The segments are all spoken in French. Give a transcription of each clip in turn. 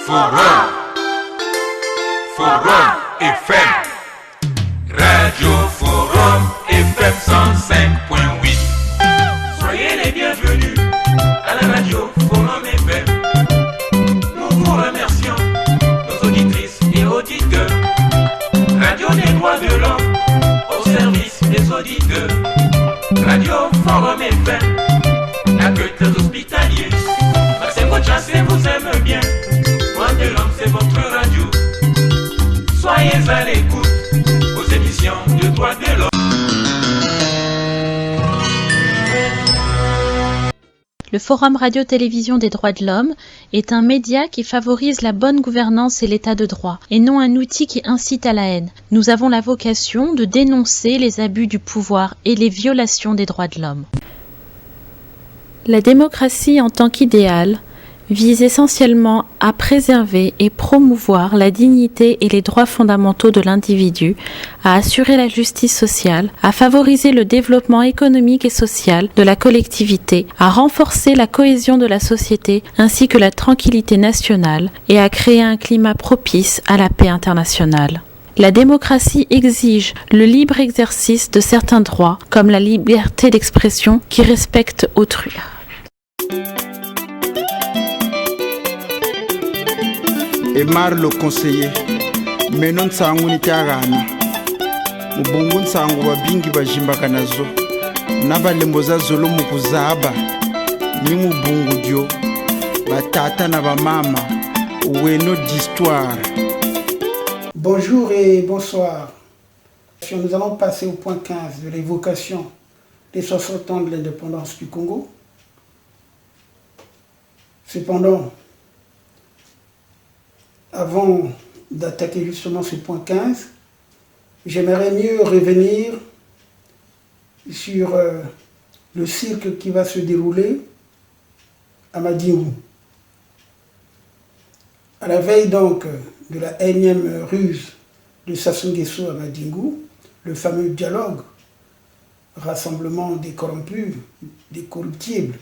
Forum FM. Radio Forum FM 105.8. Soyez les bienvenus à la radio Forum FM. Nous vous remercions, nos auditrices et auditeurs. Radio des droits de l'homme au service des auditeurs. Radio Forum FM, accueille des hospitaliers. Maxime Chassé vous aime bien. Droits de l'homme, c'est votre radio. Soyez à l'écoute aux émissions de droits de l'homme. Le Forum Radio-Télévision des droits de l'homme est un média qui favorise la bonne gouvernance et l'état de droit, et non un outil qui incite à la haine. Nous avons la vocation de dénoncer les abus du pouvoir et les violations des droits de l'homme. La démocratie en tant qu'idéal vise essentiellement à préserver et promouvoir la dignité et les droits fondamentaux de l'individu, à assurer la justice sociale, à favoriser le développement économique et social de la collectivité, à renforcer la cohésion de la société ainsi que la tranquillité nationale et à créer un climat propice à la paix internationale. La démocratie exige le libre exercice de certains droits, comme la liberté d'expression qui respecte autrui. Emar le conseiller menon sangu ni tiagana mubungu sangu babingi bajimbaka nazo nabalemboza zolo mukuzaba ni mubungu dio batata na bamama weno d'histoire. Bonjour et bonsoir. Nous allons passer au point 15 de l'évocation des 60 ans de l'indépendance du Congo. Cependant, avant d'attaquer justement ce point 15, j'aimerais mieux revenir sur le cirque qui va se dérouler à Madingu. À la veille donc de la énième ruse de Sassou Nguesso à Madingu, le fameux dialogue, rassemblement des corrompus, des corruptibles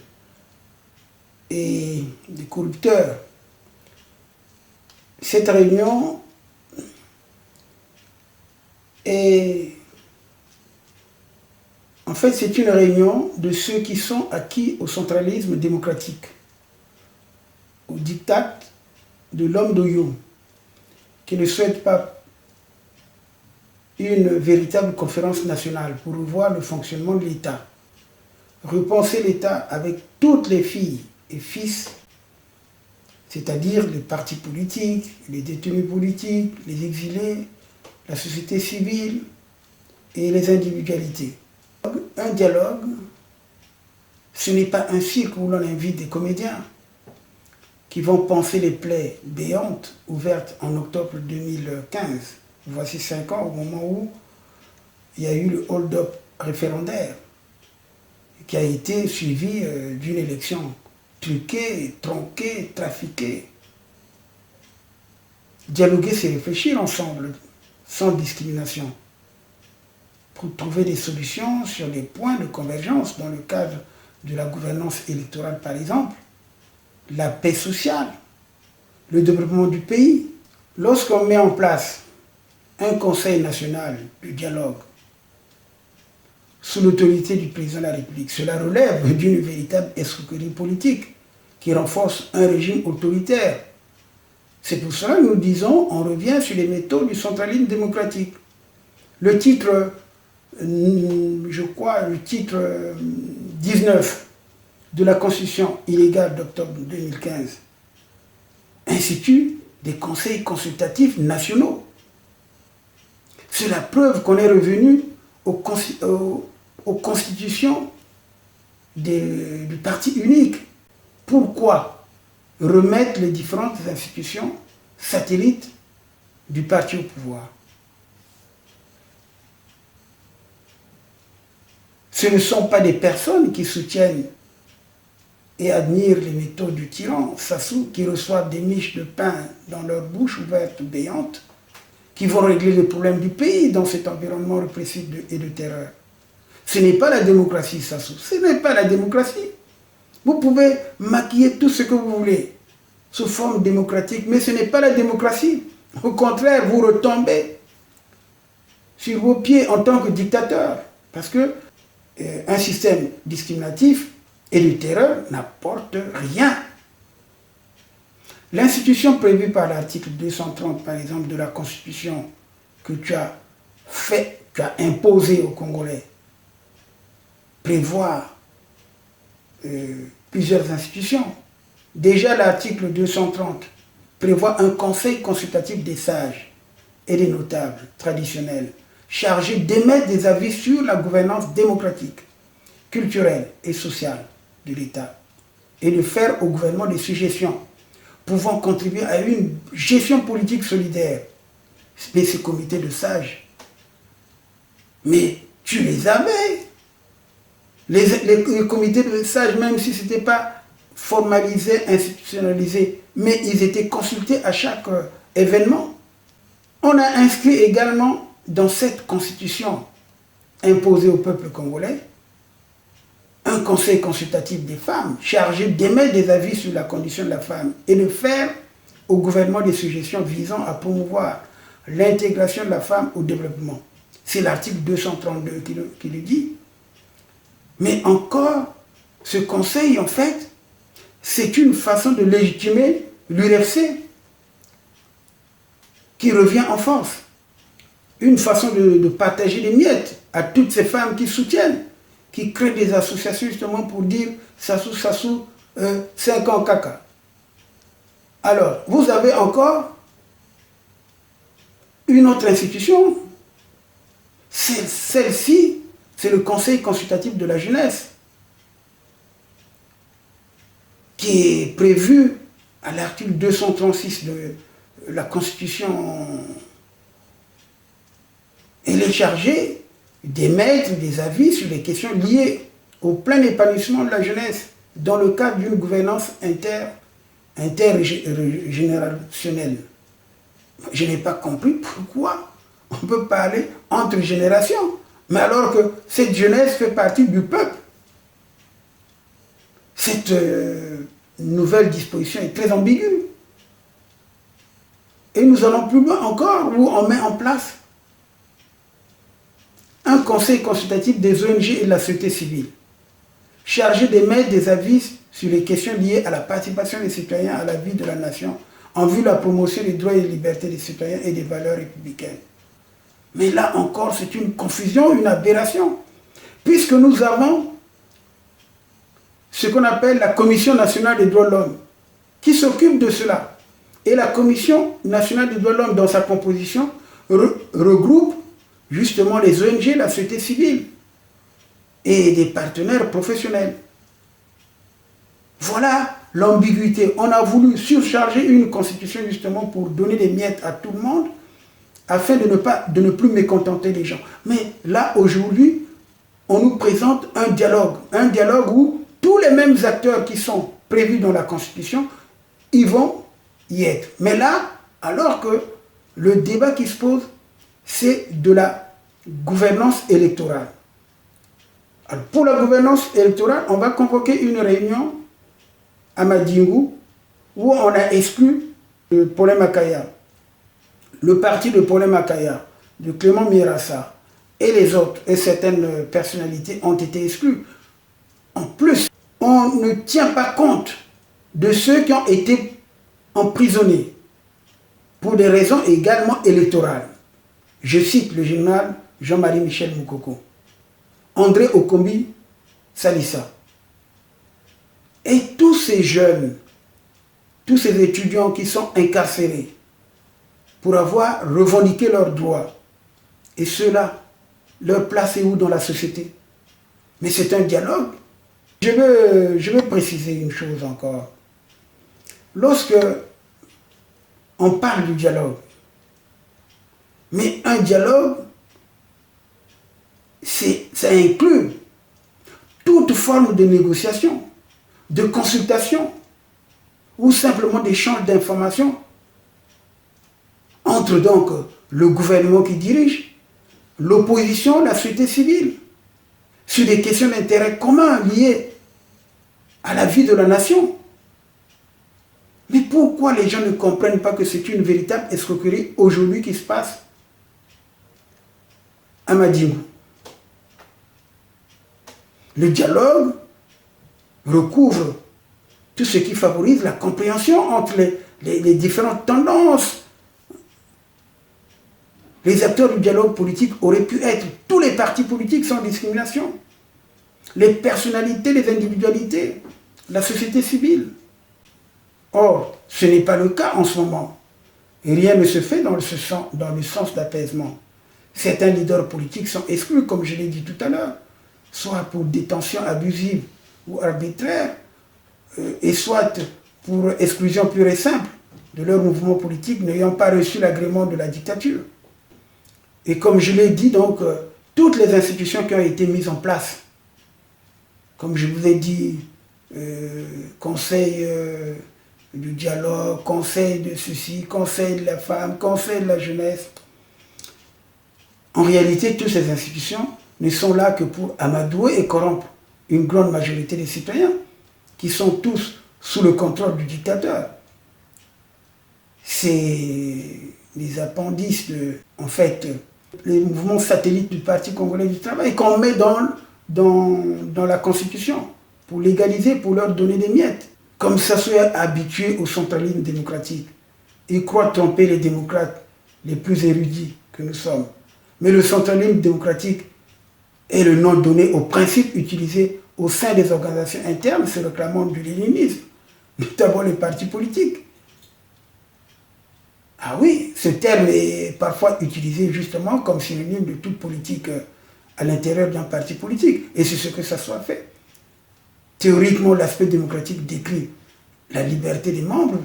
et des corrupteurs. Cette réunion est... En fait, c'est une réunion de ceux qui sont acquis au centralisme démocratique, au diktat de l'homme d'Oyo, qui ne souhaite pas une véritable conférence nationale pour revoir le fonctionnement de l'État, repenser l'État avec toutes les filles et fils, c'est-à-dire les partis politiques, les détenus politiques, les exilés, la société civile et les individualités. Un dialogue, ce n'est pas un cirque où l'on invite des comédiens qui vont panser les plaies béantes ouvertes en octobre 2015. Voici 5 ans au moment où il y a eu le hold-up référendaire qui a été suivi d'une élection truquer, tronquer, trafiquer. Dialoguer, c'est réfléchir ensemble, sans discrimination, pour trouver des solutions sur les points de convergence dans le cadre de la gouvernance électorale, par exemple, la paix sociale, le développement du pays. Lorsqu'on met en place un conseil national de dialogue sous l'autorité du président de la République, cela relève d'une véritable escroquerie politique qui renforce un régime autoritaire. C'est pour cela que nous disons, on revient sur les méthodes du centralisme démocratique. Le titre, je crois, le titre 19 de la Constitution illégale d'octobre 2015 institue des conseils consultatifs nationaux. C'est la preuve qu'on est revenu aux constitutions du parti unique. Pourquoi remettre les différentes institutions satellites du parti au pouvoir? Ce ne sont pas des personnes qui soutiennent et admirent les méthodes du tyran Sassou, qui reçoivent des miches de pain dans leur bouche ouverte béante, qui vont régler les problèmes du pays dans cet environnement répressif et de terreur. Ce n'est pas la démocratie, Sassou. Ce n'est pas la démocratie. Vous pouvez maquiller tout ce que vous voulez. sous forme démocratique, mais ce n'est pas la démocratie. Au contraire, vous retombez sur vos pieds en tant que dictateur, parce que un système discriminatif et de terreur n'apporte rien. L'institution prévue par l'article 230, par exemple, de la Constitution que tu as imposé aux Congolais, prévoit plusieurs institutions. Déjà, l'article 230 prévoit un conseil consultatif des sages et des notables traditionnels chargé d'émettre des avis sur la gouvernance démocratique, culturelle et sociale de l'État et de faire au gouvernement des suggestions pouvant contribuer à une gestion politique solidaire. Mais ces comités de sages, mais tu les avais. Les comités de sages, même si ce n'était pas formalisé, institutionnalisé, mais ils étaient consultés à chaque événement. On a inscrit également dans cette constitution imposée au peuple congolais un conseil consultatif des femmes chargé d'émettre des avis sur la condition de la femme et de faire au gouvernement des suggestions visant à promouvoir l'intégration de la femme au développement. C'est l'article 232 qui le dit. Mais encore, ce conseil, en fait, c'est une façon de légitimer l'URFC qui revient en force. Une façon de partager les miettes à toutes ces femmes qui soutiennent, qui créent des associations justement pour dire Sassou, 5 ans caca. Alors, vous avez encore une autre institution. Celle-ci, c'est le Conseil consultatif de la jeunesse, qui est prévu à l'article 236 de la Constitution. Elle est chargée d'émettre des avis sur les questions liées au plein épanouissement de la jeunesse dans le cadre d'une gouvernance intergénérationnelle. Je n'ai pas compris pourquoi on peut parler entre générations, mais alors que cette jeunesse fait partie du peuple. Cette nouvelle disposition est très ambiguë. Et nous allons plus loin encore, où on met en place un conseil consultatif des ONG et de la société civile, chargé d'émettre des avis sur les questions liées à la participation des citoyens à la vie de la nation, en vue de la promotion des droits et des libertés des citoyens et des valeurs républicaines. Mais là encore, c'est une confusion, une aberration, puisque nous avons ce qu'on appelle la Commission nationale des droits de l'homme, qui s'occupe de cela. Et la Commission nationale des droits de l'homme, dans sa composition, regroupe justement les ONG, la société civile et des partenaires professionnels. Voilà l'ambiguïté. On a voulu surcharger une constitution justement pour donner des miettes à tout le monde afin de ne plus mécontenter les gens. Mais là, aujourd'hui, on nous présente un dialogue où tous les mêmes acteurs qui sont prévus dans la Constitution, ils vont y être. Mais là, alors que le débat qui se pose, c'est de la gouvernance électorale. Alors, pour la gouvernance électorale, on va convoquer une réunion à Madingu où on a exclu Paulin Makaya, le parti de Paulin Makaya, de Clément Mirassa et les autres, et certaines personnalités ont été exclues. En plus, on ne tient pas compte de ceux qui ont été emprisonnés pour des raisons également électorales. Je cite le général Jean-Marie Michel Moukoko, André Okombi Salissa. Et tous ces jeunes, tous ces étudiants qui sont incarcérés pour avoir revendiqué leurs droits, et ceux-là, leur place est où dans la société? Mais c'est un dialogue. Je veux préciser une chose encore. Lorsque on parle du dialogue, mais un dialogue, ça inclut toute forme de négociation, de consultation ou simplement d'échange d'informations entre donc le gouvernement qui dirige, l'opposition, la société civile, sur des questions d'intérêt commun liées à la vie de la nation. Mais pour pourquoi les gens ne comprennent pas que c'est une véritable escroquerie aujourd'hui qui se passe à Madimou. Le dialogue recouvre tout ce qui favorise la compréhension entre les différentes tendances. Les acteurs du dialogue politique auraient pu être tous les partis politiques sans discrimination, les personnalités, les individualités, la société civile. Or, ce n'est pas le cas en ce moment. Et rien ne se fait dans le sens d'apaisement. Certains leaders politiques sont exclus, comme je l'ai dit tout à l'heure, soit pour détention abusive ou arbitraire, et soit pour exclusion pure et simple de leur mouvement politique n'ayant pas reçu l'agrément de la dictature. Et comme je l'ai dit, donc, toutes les institutions qui ont été mises en place, comme je vous ai dit, conseil du dialogue, conseil de ceci, conseil de la femme, conseil de la jeunesse, en réalité, toutes ces institutions ne sont là que pour amadouer et corrompre une grande majorité des citoyens, qui sont tous sous le contrôle du dictateur. C'est les appendices en fait, les mouvements satellites du Parti congolais du travail qu'on met dans la Constitution pour légaliser, pour leur donner des miettes. Comme ça soit habitué au centralisme démocratique. Ils croient tromper les démocrates les plus érudits que nous sommes. Mais le centralisme démocratique est le nom donné aux principes utilisés au sein des organisations internes se réclamant du léninisme, notamment les partis politiques. Ah oui, ce terme est parfois utilisé justement comme synonyme de toute politique à l'intérieur d'un parti politique. Et c'est ce que ça soit fait. Théoriquement, l'aspect démocratique décrit la liberté des membres,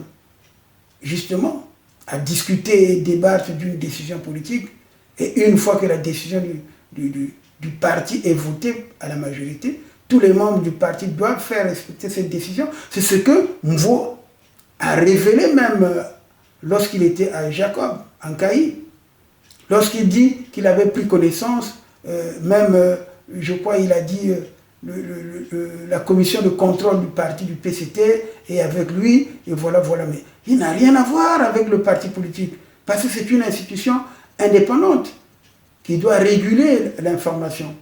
justement, à discuter et débattre d'une décision politique. Et une fois que la décision du parti est votée à la majorité, tous les membres du parti doivent faire respecter cette décision. C'est ce que Mvo a révélé même lorsqu'il était à Jacob, en Caï. Lorsqu'il dit qu'il avait pris connaissance, je crois, il a dit la commission de contrôle du parti du PCT est avec lui, et voilà. Mais il n'a rien à voir avec le parti politique, parce que c'est une institution indépendante qui doit réguler l'information.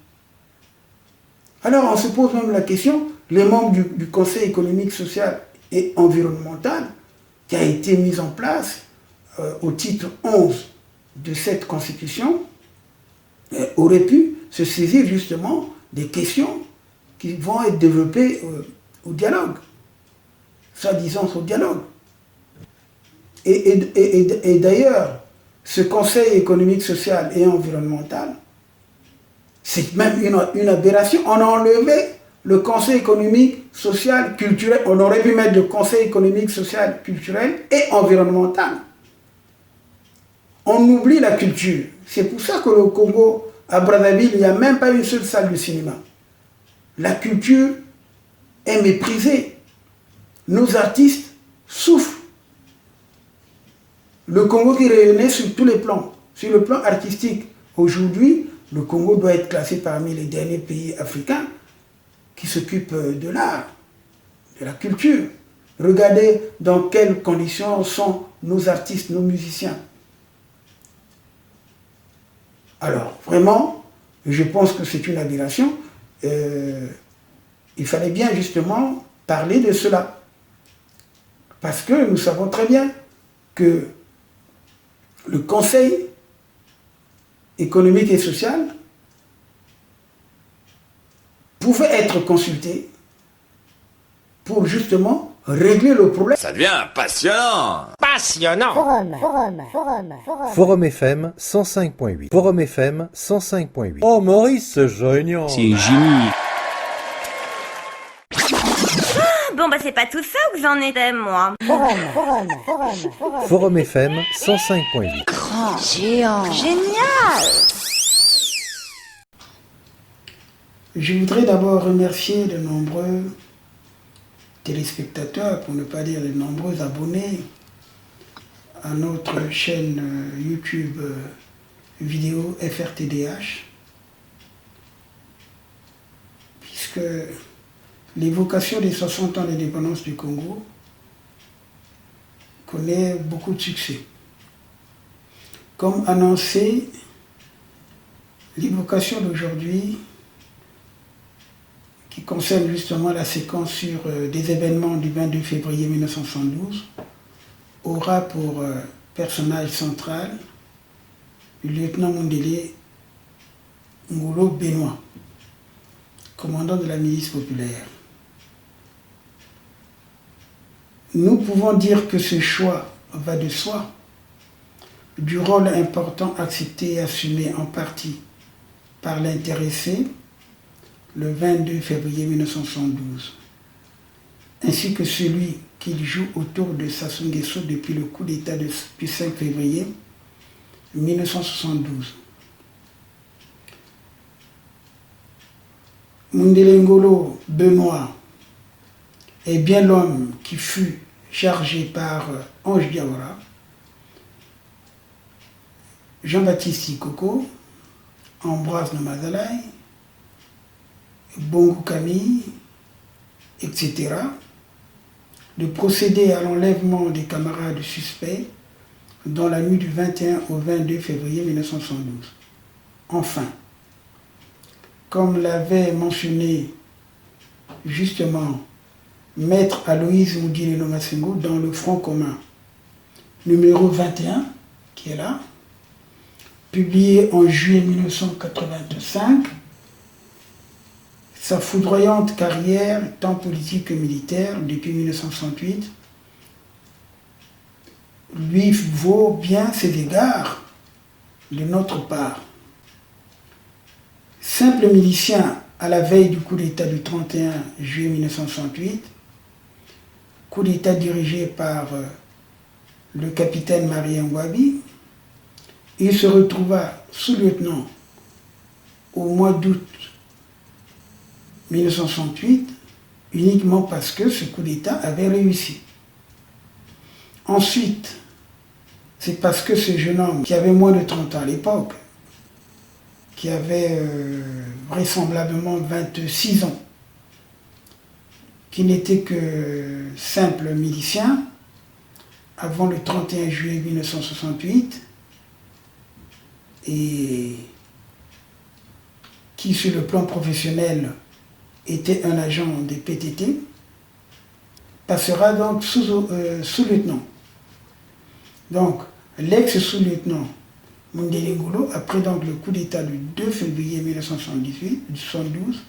Alors on se pose même la question, les membres du Conseil économique, social et environnemental, qui a été mis en place au titre 11 de cette Constitution, auraient pu se saisir justement des questions qui vont être développées au dialogue, soi-disant au dialogue. Et d'ailleurs, ce Conseil économique, social et environnemental, c'est même une aberration. On a enlevé le Conseil économique, social, culturel. On aurait pu mettre le Conseil économique, social, culturel et environnemental. On oublie la culture. C'est pour ça que le Congo, à Brazzaville, il n'y a même pas une seule salle de cinéma. La culture est méprisée. Nos artistes souffrent. Le Congo qui rayonnait sur tous les plans, sur le plan artistique. Aujourd'hui, le Congo doit être classé parmi les derniers pays africains qui s'occupent de l'art, de la culture. Regardez dans quelles conditions sont nos artistes, nos musiciens. Alors, vraiment, je pense que c'est une aberration. Il fallait bien justement parler de cela. Parce que nous savons très bien que le Conseil économique et social pouvait être consulté pour justement régler le problème. Ça devient passionnant. Passionnant. Forum FM 105.8. Forum FM 105.8. Oh Maurice, c'est génial. C'est génie. Bon bah c'est pas tout ça où j'en étais moi. Forum FM 105.8. Grand, géant, génial. Je voudrais d'abord remercier de nombreux téléspectateurs, pour ne pas dire les nombreux abonnés à notre chaîne YouTube vidéo FRTDH, puisque l'évocation des 60 ans d'indépendance du Congo connaît beaucoup de succès. Comme annoncé, l'évocation d'aujourd'hui, qui concerne justement la séquence sur des événements du 22 février 1972, aura pour personnage central le lieutenant Mundele Ngolo Benoît, commandant de la milice populaire. Nous pouvons dire que ce choix va de soi du rôle important accepté et assumé en partie par l'intéressé le 22 février 1972, ainsi que celui qu'il joue autour de Sassou Nguesso depuis le coup d'État du 5 février 1972. Mundele Ngolo Benoît est bien l'homme qui fut chargé par Ange Diawara, Jean-Baptiste Sikoko, Ambroise Nomazalaï, Bongo Camille, etc., de procéder à l'enlèvement des camarades suspects dans la nuit du 21 au 22 février 1972. Enfin, comme l'avait mentionné justement Maître Aloïse Mudile Nomasengo dans le Front commun numéro 21, qui est là, publié en juillet 1985, sa foudroyante carrière, tant politique que militaire, depuis 1968, lui vaut bien ses égards de notre part. Simple milicien à la veille du coup d'État du 31 juillet 1968, coup d'État dirigé par le capitaine Marien Ngouabi, il se retrouva sous-lieutenant au mois d'août 1968, uniquement parce que ce coup d'État avait réussi. Ensuite, c'est parce que ce jeune homme, qui avait moins de 30 ans à l'époque, qui avait vraisemblablement 26 ans, qui n'était que simple milicien, avant le 31 juillet 1968, et qui, sur le plan professionnel, était un agent des PTT, passera donc sous-lieutenant. Donc, l'ex-sous-lieutenant Mundele Ngolo, après donc le coup d'État du 2 février 1972,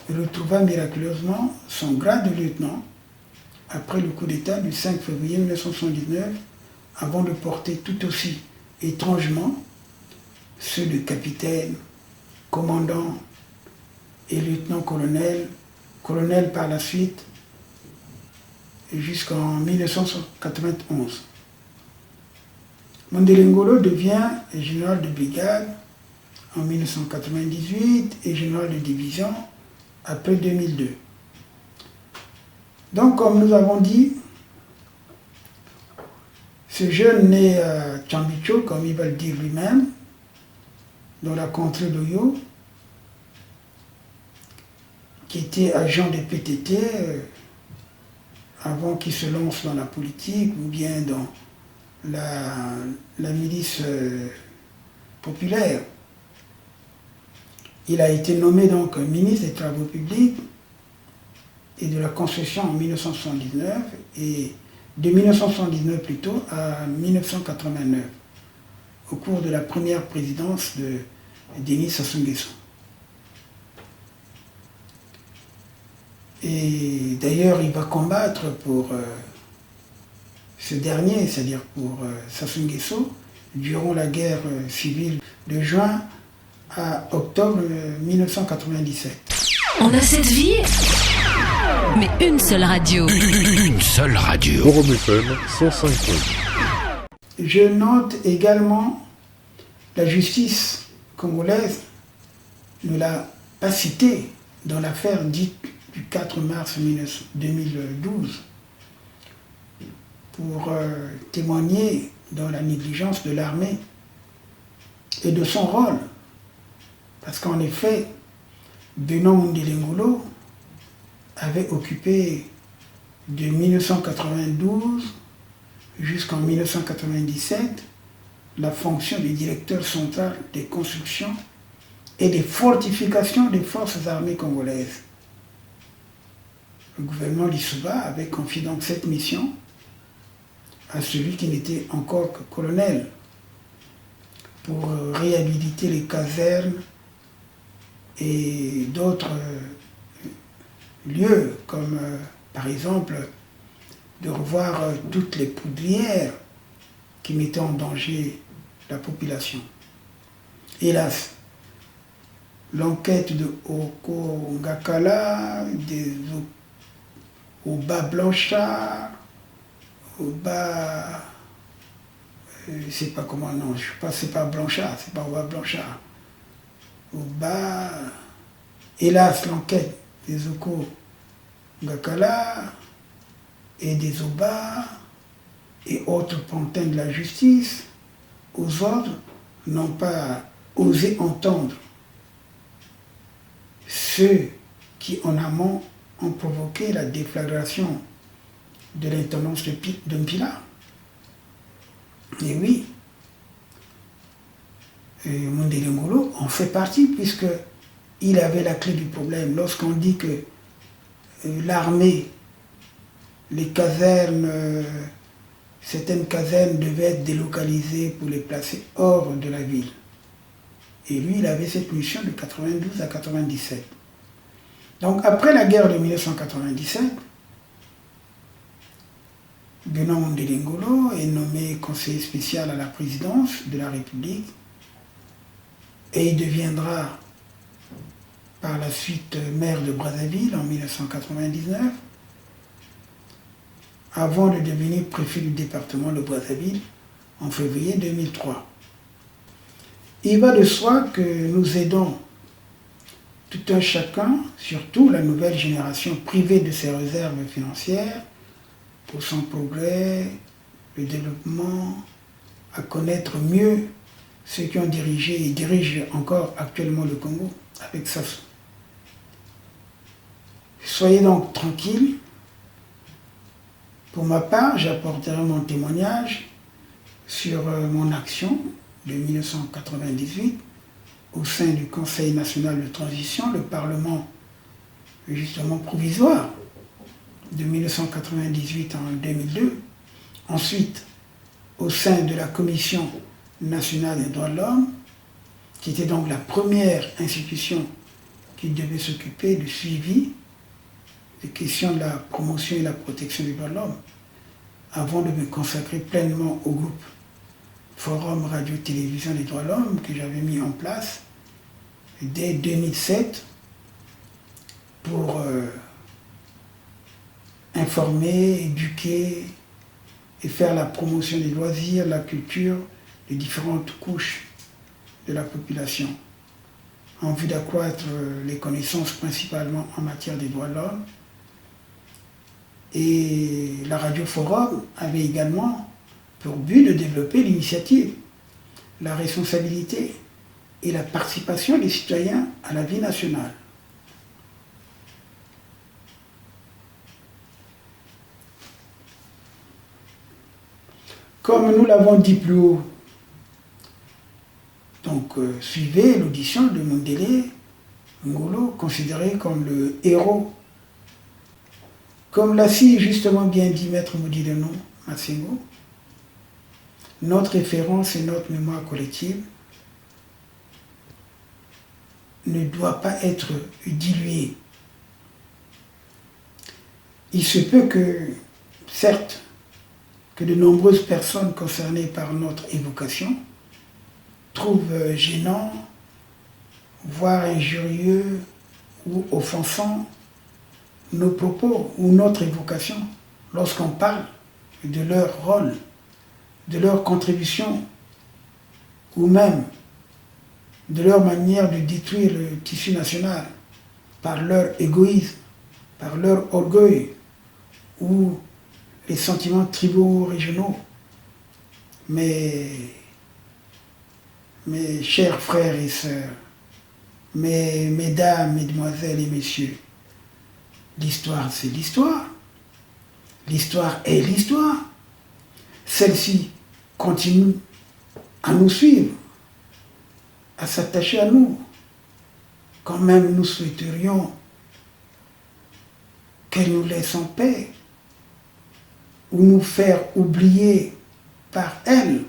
retrouva miraculeusement son grade de lieutenant après le coup d'État du 5 février 1979, avant de porter tout aussi étrangement ceux de capitaine, commandant et lieutenant-colonel, colonel par la suite, jusqu'en 1991. Mundele Ngolo devient général de brigade en 1998 et général de division après 2002. Donc, comme nous avons dit, ce jeune né à Tchambicho, comme il va le dire lui-même, dans la contrée d'Oyo, qui était agent des PTT avant qu'il se lance dans la politique ou bien dans la milice populaire. Il a été nommé donc ministre des Travaux publics et de la Construction en 1979 et de 1979 plutôt à 1989 au cours de la première présidence de Denis Sassou Nguesso. Et d'ailleurs, il va combattre pour ce dernier, c'est-à-dire pour Sassou Nguesso, durant la guerre civile de juin à octobre 1997. On a cette vie, mais une seule radio. Une seule radio. Forum FM 105.8. Je note également la justice congolaise ne l'a pas cité dans l'affaire dite du 4 mars 2012 pour témoigner dans la négligence de l'armée et de son rôle. Parce qu'en effet, Benoît Mundele Ngolo avait occupé de 1992 jusqu'en 1997 la fonction de directeur central des constructions et des fortifications des forces armées congolaises. Le gouvernement Lissouba avait confié donc cette mission à celui qui n'était encore que colonel pour réhabiliter les casernes et d'autres lieux, comme par exemple de revoir toutes les poudrières qui mettaient en danger la population. Hélas, l'enquête de Oko Ngakala, des Oba Blanchard, Oba... je ne sais pas comment, non, c'est pas Blanchard, c'est pas Oba Blanchard. Oba... Hélas, l'enquête des Oko Ngakala et des Oba et autres pantins de la justice, aux ordres, n'ont pas osé entendre ceux qui, en amont, ont provoqué la déflagration de l'intendance de Mpila. Et oui, Mundele Ngolo en fait partie, puisqu'il avait la clé du problème. Lorsqu'on dit que l'armée, les casernes, certaines casernes devaient être délocalisées pour les placer hors de la ville. Et lui, il avait cette mission de 92 à 97. Donc après la guerre de 1997, Benoît Mundele Ngolo est nommé conseiller spécial à la présidence de la République et il deviendra par la suite maire de Brazzaville en 1999, avant de devenir préfet du département de Brazzaville en février 2003. Il va de soi que nous aidons tout un chacun, surtout la nouvelle génération privée de ses réserves financières, pour son progrès, le développement, à connaître mieux ceux qui ont dirigé et dirigent encore actuellement le Congo avec Sassou. Soyez donc tranquilles. Pour ma part, j'apporterai mon témoignage sur mon action de 1998 au sein du Conseil national de transition, le Parlement justement provisoire de 1998 en 2002. Ensuite, au sein de la Commission nationale des droits de l'homme, qui était donc la première institution qui devait s'occuper du suivi des questions de la promotion et la protection des droits de l'homme, avant de me consacrer pleinement au groupe Forum Radio-Télévision des droits de l'homme que j'avais mis en place dès 2007 pour informer, éduquer et faire la promotion des loisirs, la culture, des différentes couches de la population, en vue d'accroître les connaissances principalement en matière des droits de l'homme. Et la Radio Forum avait également pour but de développer l'initiative, la responsabilité et la participation des citoyens à la vie nationale. Comme nous l'avons dit plus haut, donc suivez l'audition de Mundele Ngolo, considéré comme le héros. Comme l'a si justement bien dit Maître Moudileno Massengo, notre référence et notre mémoire collective ne doit pas être diluée. Il se peut que, certes, que de nombreuses personnes concernées par notre évocation trouvent gênant, voire injurieux ou offensant nos propos ou notre évocation lorsqu'on parle de leur rôle, de leur contribution ou même de leur manière de détruire le tissu national par leur égoïsme, par leur orgueil ou les sentiments tribaux régionaux. Mais mes chers frères et sœurs, mesdames, mesdemoiselles et messieurs, l'histoire c'est l'histoire. L'histoire est l'histoire. celle-ci continue à nous suivre, à s'attacher à nous. Quand même nous souhaiterions qu'elle nous laisse en paix ou nous faire oublier par elle.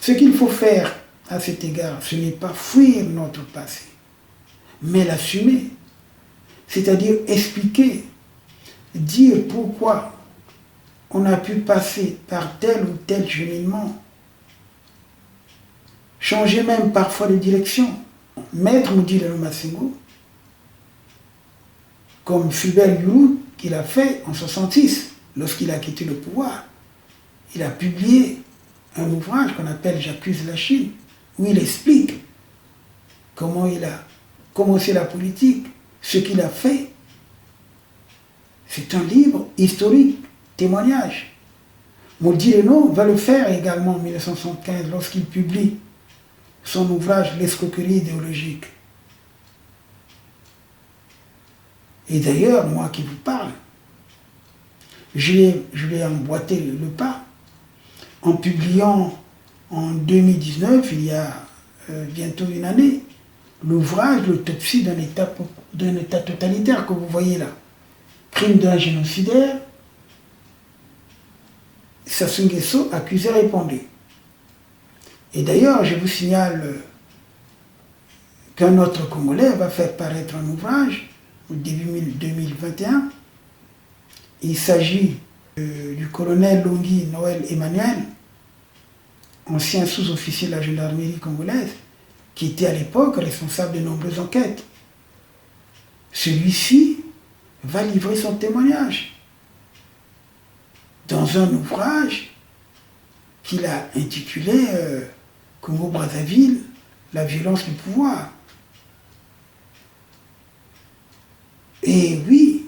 Ce qu'il faut faire à cet égard, ce n'est pas fuir notre passé, mais l'assumer, c'est-à-dire expliquer, dire pourquoi on a pu passer par tel ou tel cheminement, changer même parfois de direction. Maître Moudile Massengo, comme Fulbert Yuru, qu'il a fait en 1966, lorsqu'il a quitté le pouvoir, il a publié un ouvrage qu'on appelle J'accuse la Chine, où il explique comment il a commencé la politique, ce qu'il a fait. C'est un livre historique, témoignage. Moudile va le faire également en 1975 lorsqu'il publie son ouvrage L'escroquerie idéologique. Et d'ailleurs, moi qui vous parle, je l'ai emboîté le pas en publiant en 2019, il y a bientôt une année, l'ouvrage L'autopsie d'un État totalitaire que vous voyez là. Crime d'un génocidaire, Sassou Nguesso accusé répondait. Et d'ailleurs, je vous signale qu'un autre Congolais va faire paraître un ouvrage au début 2021. Il s'agit du colonel Longhi Noël Emmanuel, ancien sous-officier de la gendarmerie congolaise, qui était à l'époque responsable de nombreuses enquêtes. Celui-ci va livrer son témoignage dans un ouvrage qu'il a intitulé Congo-Brazzaville, la violence du pouvoir. Et oui,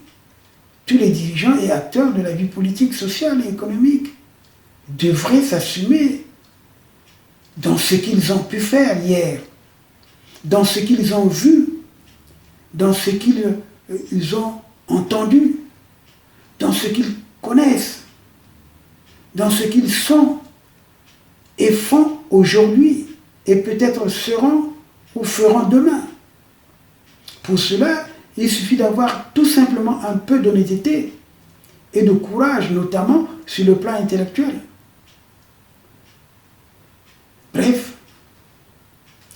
tous les dirigeants et acteurs de la vie politique, sociale et économique devraient s'assumer dans ce qu'ils ont pu faire hier, dans ce qu'ils ont vu, dans ce qu'ils ont entendu, dans ce qu'ils connaissent, dans ce qu'ils sont et font aujourd'hui, et peut-être seront ou feront demain. Pour cela, il suffit d'avoir tout simplement un peu d'honnêteté et de courage, notamment sur le plan intellectuel. Bref,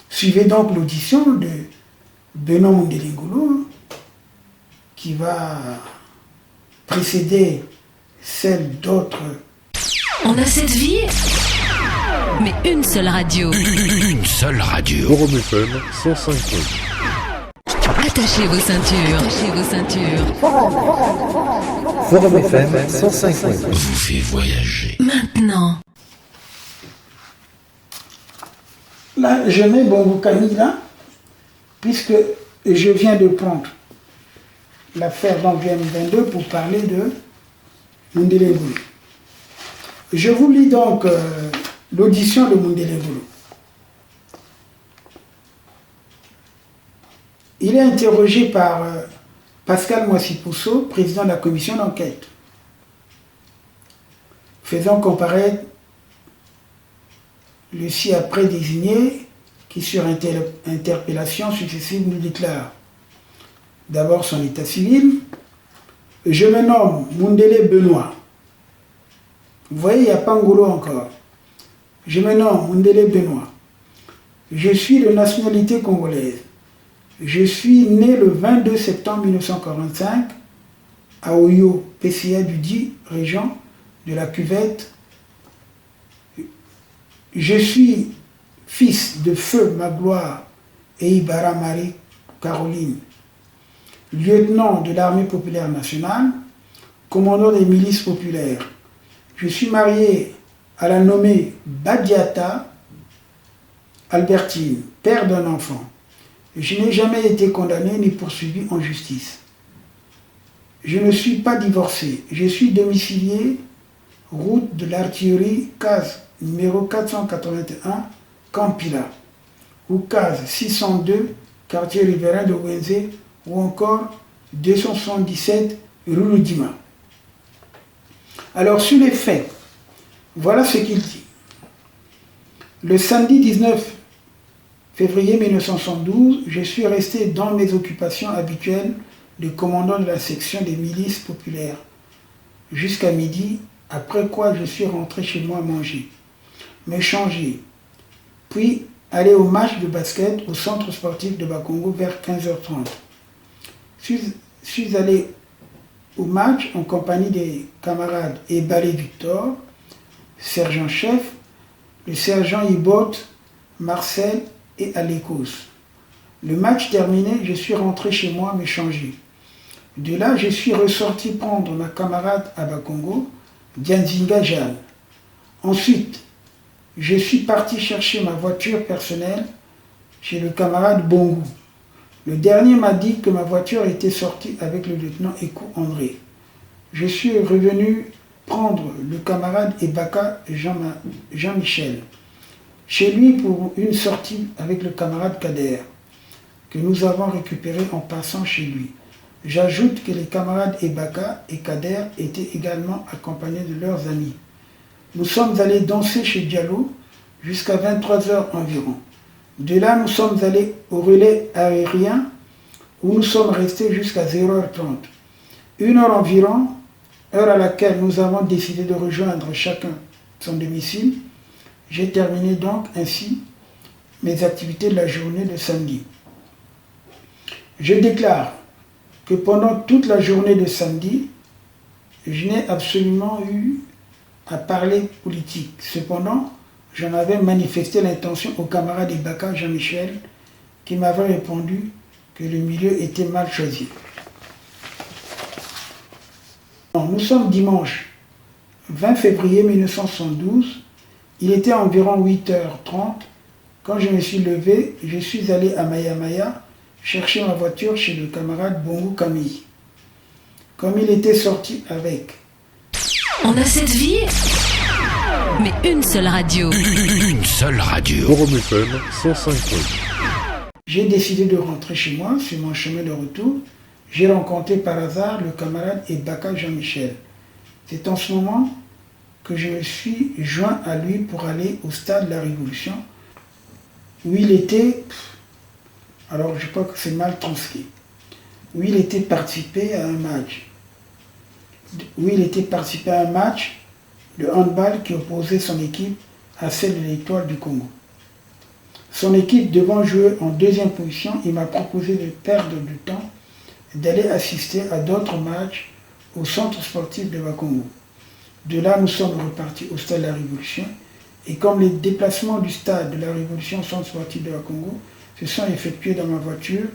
suivez donc l'audition de Benoît Moundélé Ngolo, qui va précéder celle d'autres. On a cette vie, mais une seule radio. Une seule radio. Forum FM 105.8. Attachez vos ceintures. Attachez vos ceintures. Forum FM 105.8. Vous fait voyager. Maintenant. Là, je mets Bombokani là, puisque je viens de prendre l'affaire d'Anvienne 22 pour parler de Moundélé Ngolo. Je vous lis donc l'audition de Moundélé Ngolo. Il est interrogé par Pascal Moissy-Pouceau, président de la commission d'enquête, faisant comparaître le ci-après désigné qui, sur interpellation successive, nous déclare d'abord son état civil. Je me nomme Moundélé Benoît. Vous voyez, il n'y a pas Ngolo encore. Je me nomme Moundélé Benoît. Je suis de nationalité congolaise. Je suis né le 22 septembre 1945 à Oyo, PCA du 10, région de la Cuvette. Je suis fils de Feu Magloire et Ibara Marie-Caroline, lieutenant de l'armée populaire nationale, commandant des milices populaires. Je suis marié à la nommée Badiata Albertine, père d'un enfant. Je n'ai jamais été condamné ni poursuivi en justice. Je ne suis pas divorcé. Je suis domicilié route de l'artillerie, case numéro 481, Campila, ou case 602, quartier riverain de Wenze, ou encore 277 rue Ludima. Alors, sur les faits, voilà ce qu'il dit. Le samedi 19 février 1972, je suis resté dans mes occupations habituelles de commandant de la section des milices populaires jusqu'à midi, après quoi je suis rentré chez moi manger, me changer, puis aller au match de basket au centre sportif de Bakongo vers 15h30. Je suis allé au match en compagnie des camarades Ebalé Victor, sergent-chef, le sergent Ibot, Marcel et Alekos. Le match terminé, je suis rentré chez moi me changer. De là, je suis ressorti prendre ma camarade à Bakongo, Dianzinga Jeanne. Ensuite, je suis parti chercher ma voiture personnelle chez le camarade Bongo. Le dernier m'a dit que ma voiture était sortie avec le lieutenant Ekou André. Je suis revenu prendre le camarade Ebaka Jean-Michel chez lui pour une sortie avec le camarade Kader que nous avons récupéré en passant chez lui. J'ajoute que les camarades Ebaka et Kader étaient également accompagnés de leurs amis. Nous sommes allés danser chez Diallo jusqu'à 23h environ. De là, nous sommes allés au relais aérien où nous sommes restés jusqu'à 0h30. 1 heure environ, heure à laquelle nous avons décidé de rejoindre chacun son domicile. J'ai terminé donc ainsi mes activités de la journée de samedi. Je déclare que pendant toute la journée de samedi, je n'ai absolument eu à parler politique. Cependant, j'en avais manifesté l'intention au camarade Ibaka Jean-Michel qui m'avait répondu que le milieu était mal choisi. Nous sommes dimanche 20 février 1972. Il était environ 8h30. Quand je me suis levé, je suis allé à Maya chercher ma voiture chez le camarade Bongo Camille. Comme il était sorti avec. On a cette vie, mais une seule radio. Une seule radio. Forum FM 105.8. J'ai décidé de rentrer chez moi. Sur mon chemin de retour, j'ai rencontré par hasard le camarade Ebaka Jean-Michel. C'est en ce moment que je me suis joint à lui pour aller au stade de la Révolution, où il était, alors je crois que c'est mal transcrit, où il était participé à un match. De handball qui opposait son équipe à celle de l'Étoile du Congo. Son équipe devant jouer en deuxième position, il m'a proposé de perdre du temps, d'aller assister à d'autres matchs au centre sportif de Bakongo. De là, nous sommes repartis au stade de la Révolution. Et comme les déplacements du stade de la Révolution au centre sportif de Bakongo se sont effectués dans ma voiture,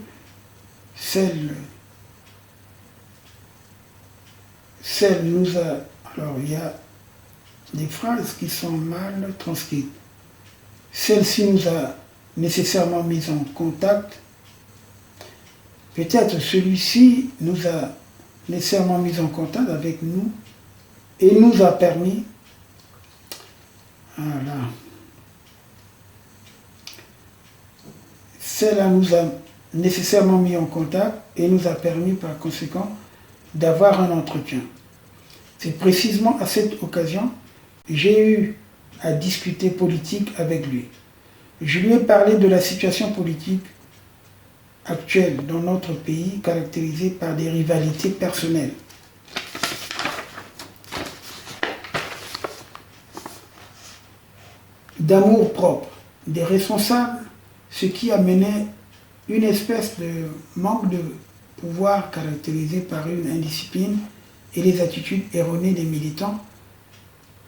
alors il y a des phrases qui sont mal transcrites. Celle-ci nous a nécessairement mis en contact. Peut-être celui-ci nous a nécessairement mis en contact avec nous et nous a permis. Voilà. Celle-là nous a nécessairement mis en contact et nous a permis par conséquent d'avoir un entretien. C'est précisément à cette occasion que j'ai eu à discuter politique avec lui. Je lui ai parlé de la situation politique actuelle dans notre pays caractérisée par des rivalités personnelles. D'amour propre des responsables, ce qui a mené une espèce de manque de pouvoir caractérisé par une indiscipline et les attitudes erronées des militants,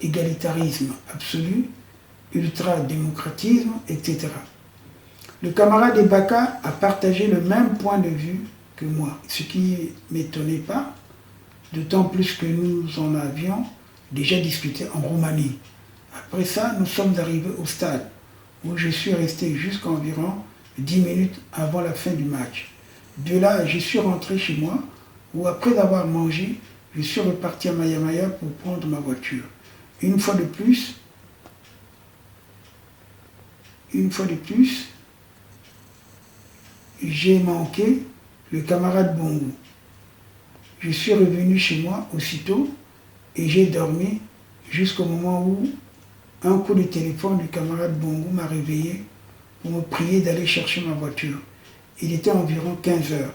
égalitarisme absolu, ultra-démocratisme, etc. Le camarade Ebaka a partagé le même point de vue que moi, ce qui ne m'étonnait pas, d'autant plus que nous en avions déjà discuté en Roumanie. Après ça, nous sommes arrivés au stade, où je suis resté jusqu'à environ 10 minutes avant la fin du match. De là, je suis rentré chez moi, où après avoir mangé, je suis reparti à Maya pour prendre ma voiture. Une fois de plus, j'ai manqué le camarade Bongo. Je suis revenu chez moi aussitôt et j'ai dormi jusqu'au moment où un coup de téléphone du camarade Bongo m'a réveillé pour me prier d'aller chercher ma voiture. Il était environ 15 heures.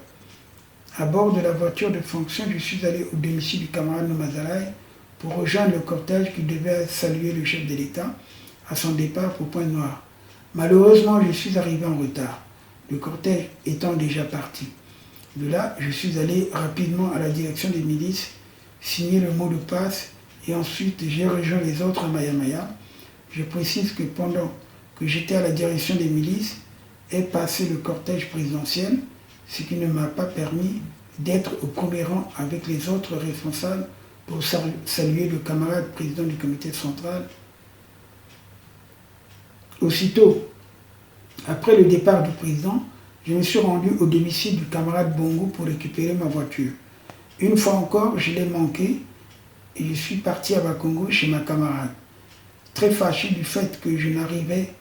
À bord de la voiture de fonction, je suis allé au domicile du camarade Nomazalaï pour rejoindre le cortège qui devait saluer le chef de l'État à son départ pour Pointe-Noire. Malheureusement, je suis arrivé en retard, le cortège étant déjà parti. De là, je suis allé rapidement à la direction des milices, signer le mot de passe et ensuite j'ai rejoint les autres à Maya-Maya. Je précise que pendant que j'étais à la direction des milices, est passé le cortège présidentiel, ce qui ne m'a pas permis d'être au premier rang avec les autres responsables pour saluer le camarade président du comité central. Aussitôt, après le départ du président, je me suis rendu au domicile du camarade Bongo pour récupérer ma voiture. Une fois encore, je l'ai manqué et je suis parti à Bakongo chez ma camarade. Très fâché du fait que je n'arrivais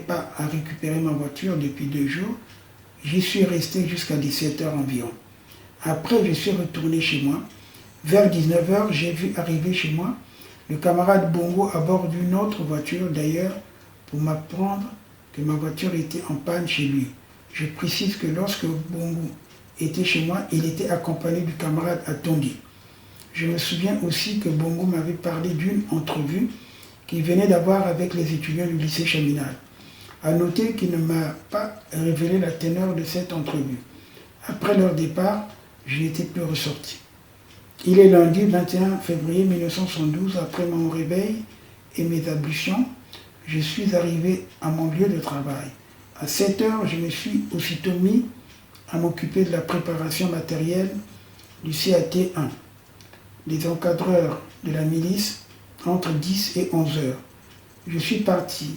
pas à récupérer ma voiture depuis 2 jours, j'y suis resté jusqu'à 17h environ. Après, je suis retourné chez moi. Vers 19h, j'ai vu arriver chez moi le camarade Bongo à bord d'une autre voiture d'ailleurs pour m'apprendre que ma voiture était en panne chez lui. Je précise que lorsque Bongo était chez moi, il était accompagné du camarade Atondi. Je me souviens aussi que Bongo m'avait parlé d'une entrevue qu'il venait d'avoir avec les étudiants du lycée Chaminade. À noter qu'il ne m'a pas révélé la teneur de cette entrevue. Après leur départ, je n'étais plus ressorti. Il est lundi 21 février 1972, après mon réveil et mes ablutions, je suis arrivé à mon lieu de travail. À 7 heures, je me suis aussitôt mis à m'occuper de la préparation matérielle du CAT1. Les encadreurs de la milice entre 10 et 11 heures. Je suis parti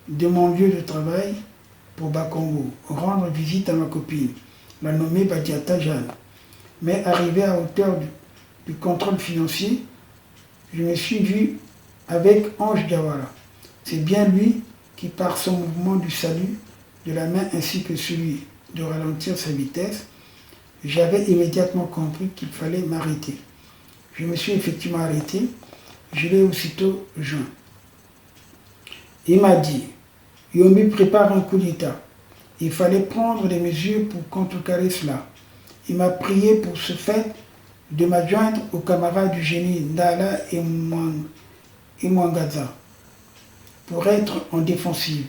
de mon lieu de travail pour Bakongo, rendre visite à ma copine, la nommée Badiata Jeanne. Mais arrivé à hauteur du contrôle financier, je me suis vu avec Ange Diawara. C'est bien lui qui, par son mouvement du salut de la main ainsi que celui de ralentir sa vitesse, j'avais immédiatement compris qu'il fallait m'arrêter. Je me suis effectivement arrêté, je l'ai aussitôt joint. Il m'a dit, Yombi prépare un coup d'État. Il fallait prendre des mesures pour contrecarrer cela. Il m'a prié pour ce fait de m'adjoindre aux camarades du génie Ndala et Mwangaza pour être en défensive.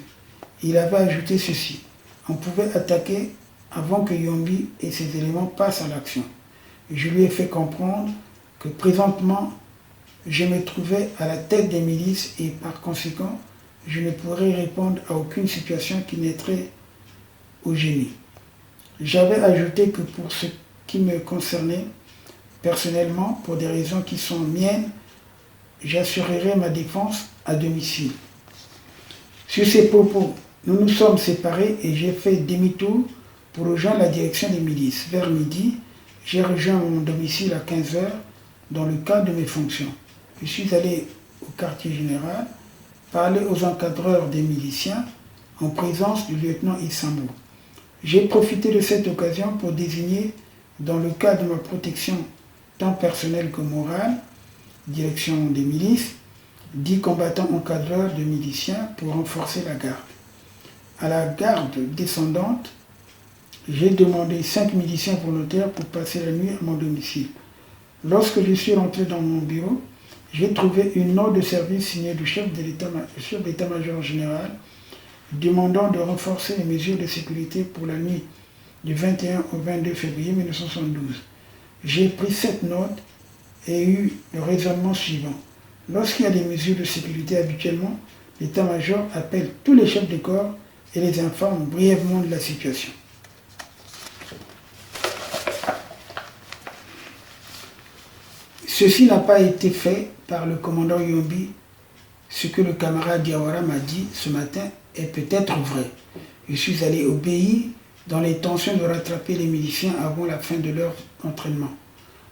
Il avait ajouté ceci. On pouvait attaquer avant que Yombi et ses éléments passent à l'action. Je lui ai fait comprendre que présentement, je me trouvais à la tête des milices et par conséquent, je ne pourrais répondre à aucune situation qui naîtrait au génie. J'avais ajouté que pour ce qui me concernait, personnellement, pour des raisons qui sont miennes, j'assurerai ma défense à domicile. Sur ces propos, nous nous sommes séparés et j'ai fait demi-tour pour rejoindre la direction des milices. Vers midi, j'ai rejoint mon domicile à 15 heures dans le cadre de mes fonctions. Je suis allé au quartier général, parler aux encadreurs des miliciens en présence du lieutenant Issambo. J'ai profité de cette occasion pour désigner, dans le cadre de ma protection tant personnelle que morale, direction des milices, 10 combattants encadreurs de miliciens pour renforcer la garde. À la garde descendante, j'ai demandé 5 miliciens volontaires pour passer la nuit à mon domicile. Lorsque je suis rentré dans mon bureau, j'ai trouvé une note de service signée du chef de l'état-major général demandant de renforcer les mesures de sécurité pour la nuit du 21 au 22 février 1972. J'ai pris cette note et eu le raisonnement suivant. Lorsqu'il y a des mesures de sécurité habituellement, l'état-major appelle tous les chefs de corps et les informe brièvement de la situation. Ceci n'a pas été fait par le commandant Yombi. Ce que le camarade Diawara m'a dit ce matin est peut-être vrai. Je suis allé obéir dans l'intention de rattraper les miliciens avant la fin de leur entraînement.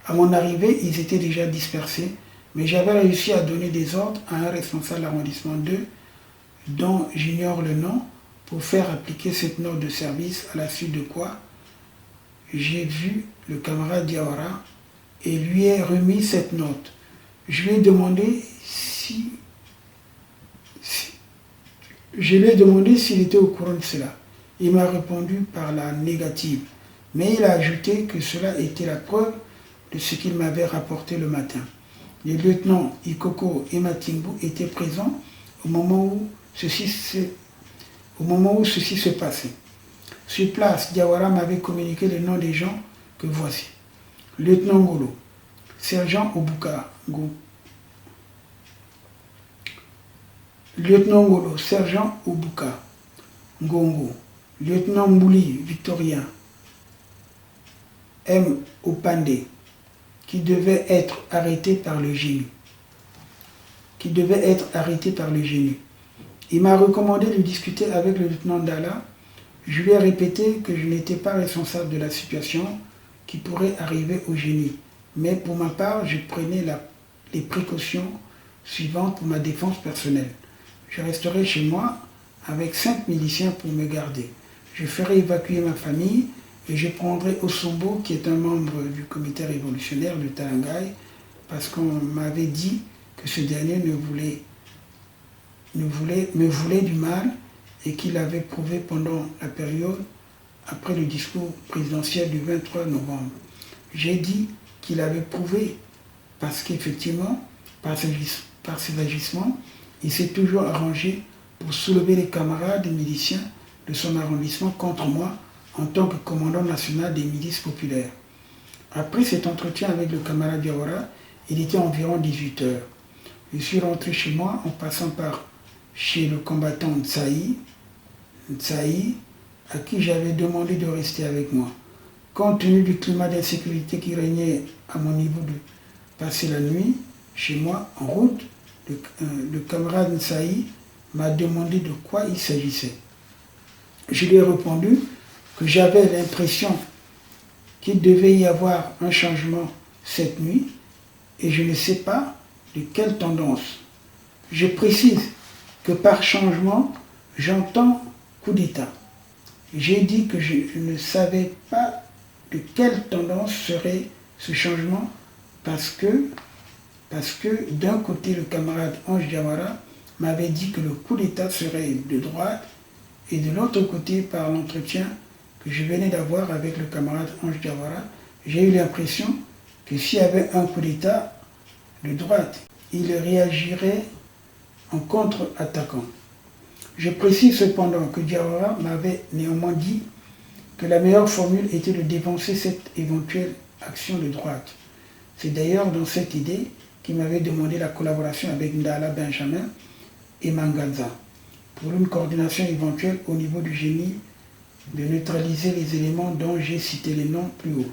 À mon arrivée, ils étaient déjà dispersés, mais j'avais réussi à donner des ordres à un responsable d'arrondissement 2, dont j'ignore le nom, pour faire appliquer cette note de service, à la suite de quoi j'ai vu le camarade Diawara et lui ai remis cette note. Je lui ai demandé s'il était au courant de cela. Il m'a répondu par la négative, mais il a ajouté que cela était la preuve de ce qu'il m'avait rapporté le matin. Les lieutenants Ikoko et Matimbu étaient présents au moment où ceci se passait. Sur place, Diawara m'avait communiqué le nom des gens que voici. Lieutenant Ngolo, sergent Obuka, lieutenant Ngolo, sergent Obuka, Ngongo, lieutenant Mbouli, Victorien, M. Opande, qui devait être arrêté par le génie. Il m'a recommandé de discuter avec le lieutenant Dala. Je lui ai répété que je n'étais pas responsable de la situation qui pourrait arriver au génie. Mais pour ma part, je prenais les précautions suivantes pour ma défense personnelle. Je resterai chez moi avec 5 miliciens pour me garder. Je ferai évacuer ma famille et je prendrai Osombo, qui est un membre du comité révolutionnaire de Talangaï, parce qu'on m'avait dit que ce dernier me voulait du mal et qu'il avait prouvé pendant la période après le discours présidentiel du 23 novembre. J'ai dit qu'il avait prouvé parce qu'effectivement, par ses agissements, il s'est toujours arrangé pour soulever les camarades miliciens de son arrondissement contre moi en tant que commandant national des milices populaires. Après cet entretien avec le camarade Diawara, il était environ 18 heures. Je suis rentré chez moi en passant par chez le combattant Ntsaï, à qui j'avais demandé de rester avec moi. Compte tenu du climat d'insécurité qui régnait à mon niveau de passer la nuit chez moi en route, le camarade Ntsaï m'a demandé de quoi il s'agissait. Je lui ai répondu que j'avais l'impression qu'il devait y avoir un changement cette nuit et je ne sais pas de quelle tendance. Je précise que par changement, j'entends coup d'État. J'ai dit que je ne savais pas de quelle tendance serait ce changement parce que d'un côté, le camarade Ange Diawara m'avait dit que le coup d'État serait de droite et de l'autre côté, par l'entretien que je venais d'avoir avec le camarade Ange Diawara, j'ai eu l'impression que s'il y avait un coup d'État de droite, il réagirait en contre-attaquant. Je précise cependant que Diawara m'avait néanmoins dit que la meilleure formule était de dévancer cette éventuelle action de droite. C'est d'ailleurs dans cette idée qu'il m'avait demandé la collaboration avec Ndala Benjamin et Mangaza pour une coordination éventuelle au niveau du génie de neutraliser les éléments dont j'ai cité les noms plus haut.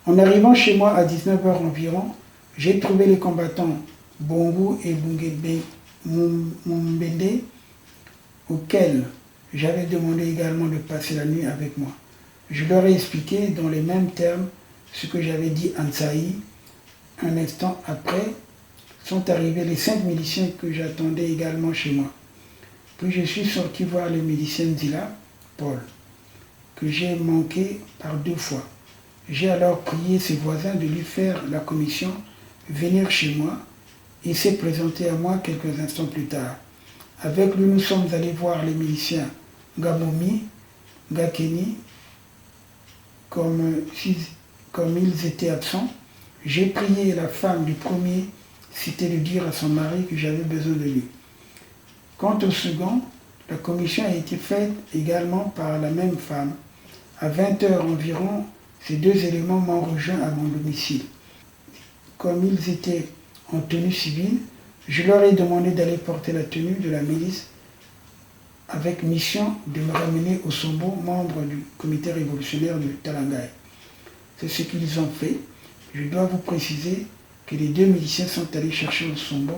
En arrivant chez moi à 19h environ, j'ai trouvé les combattants Bongo et Mumbende, auxquels j'avais demandé également de passer la nuit avec moi. Je leur ai expliqué dans les mêmes termes ce que j'avais dit à Ntsaï. Un instant après, sont arrivés les 5 miliciens que j'attendais également chez moi. Puis je suis sorti voir le milicien Nzila, Paul, que j'ai manqué par 2 fois. J'ai alors prié ses voisins de lui faire la commission, venir chez moi. Il s'est présenté à moi quelques instants plus tard. Avec lui, nous sommes allés voir les miliciens Gabomi, Gakeni, comme ils étaient absents. J'ai prié la femme du premier, c'était de dire à son mari que j'avais besoin de lui. Quant au second, la commission a été faite également par la même femme. À 20h environ, ces 2 éléments m'ont rejoint à mon domicile. Comme ils étaient en tenue civile, je leur ai demandé d'aller porter la tenue de la milice avec mission de me ramener au Sombo, membre du comité révolutionnaire de Talangaï. C'est ce qu'ils ont fait. Je dois vous préciser que les 2 miliciens sont allés chercher au Sombo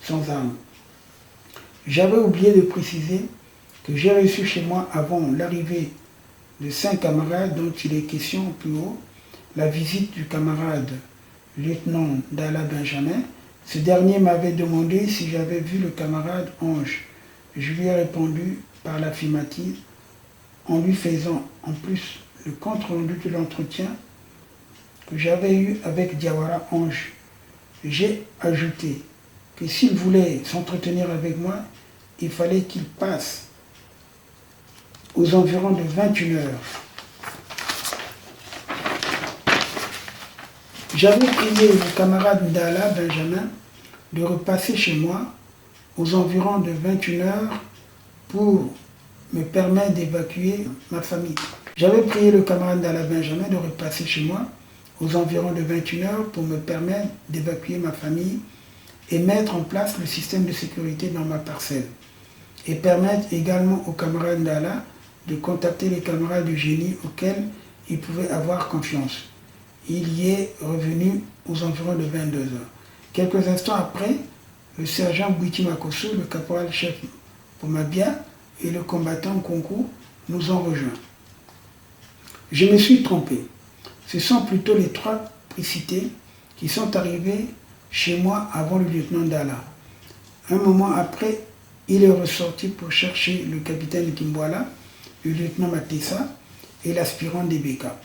sans armes. J'avais oublié de préciser que j'ai reçu chez moi, avant l'arrivée de 5 camarades dont il est question plus haut, la visite du camarade lieutenant Dala Benjamin. Ce dernier m'avait demandé si j'avais vu le camarade Ange. Je lui ai répondu par l'affirmative en lui faisant en plus le compte rendu de l'entretien que j'avais eu avec Diawara Ange. j'ai ajouté que s'il voulait s'entretenir avec moi, il fallait qu'il passe aux environs de 21 heures. J'avais prié le camarade Ndala, Benjamin, de repasser chez moi aux environs de 21 heures pour me permettre d'évacuer ma famille. J'avais prié le camarade Ndala, Benjamin, de repasser chez moi aux environs de 21 heures pour me permettre d'évacuer ma famille et mettre en place le système de sécurité dans ma parcelle. Et permettre également au camarade Ndala de contacter les camarades du génie auxquels il pouvait avoir confiance. Il y est revenu aux environs de 22 heures. Quelques instants après, le sergent Bouiti Makosso, le caporal-chef Pomabia et le combattant Konkou nous ont rejoints. Je me suis trompé. Ce sont plutôt les trois précités qui sont arrivés chez moi avant le lieutenant Ndala. Un moment après, il est ressorti pour chercher le capitaine Kimboala, le lieutenant Matessa et l'aspirant Debeka.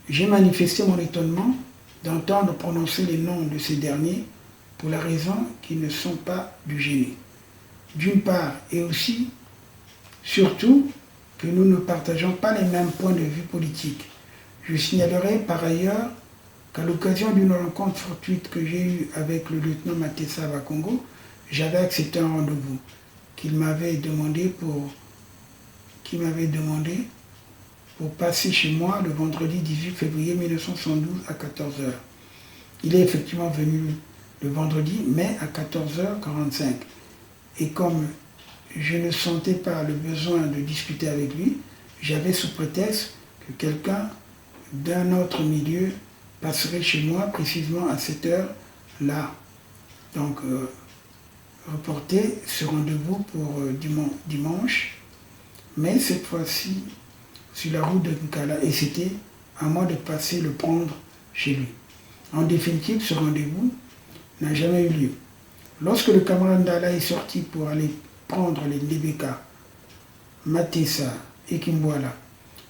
J'ai manifesté mon étonnement d'entendre prononcer les noms de ces derniers pour la raison qu'ils ne sont pas du génie. D'une part, et aussi, surtout, que nous ne partageons pas les mêmes points de vue politiques. Je signalerai par ailleurs qu'à l'occasion d'une rencontre fortuite que j'ai eue avec le lieutenant Matessa Bakongo, j'avais accepté un rendez-vous qu'il m'avait demandé pour passer chez moi le vendredi 18 février 1972 à 14h. Il est effectivement venu le vendredi, mais à 14h45. Et comme je ne sentais pas le besoin de discuter avec lui, j'avais sous prétexte que quelqu'un d'un autre milieu passerait chez moi précisément à cette heure-là. Donc, reporter ce rendez-vous pour dimanche, mais cette fois-ci sur la route de Nkala, et c'était à moi de passer le prendre chez lui. En définitive, ce rendez-vous n'a jamais eu lieu. Lorsque le camarade Ndala est sorti pour aller prendre les Ndebeka, Matessa et Kimboala,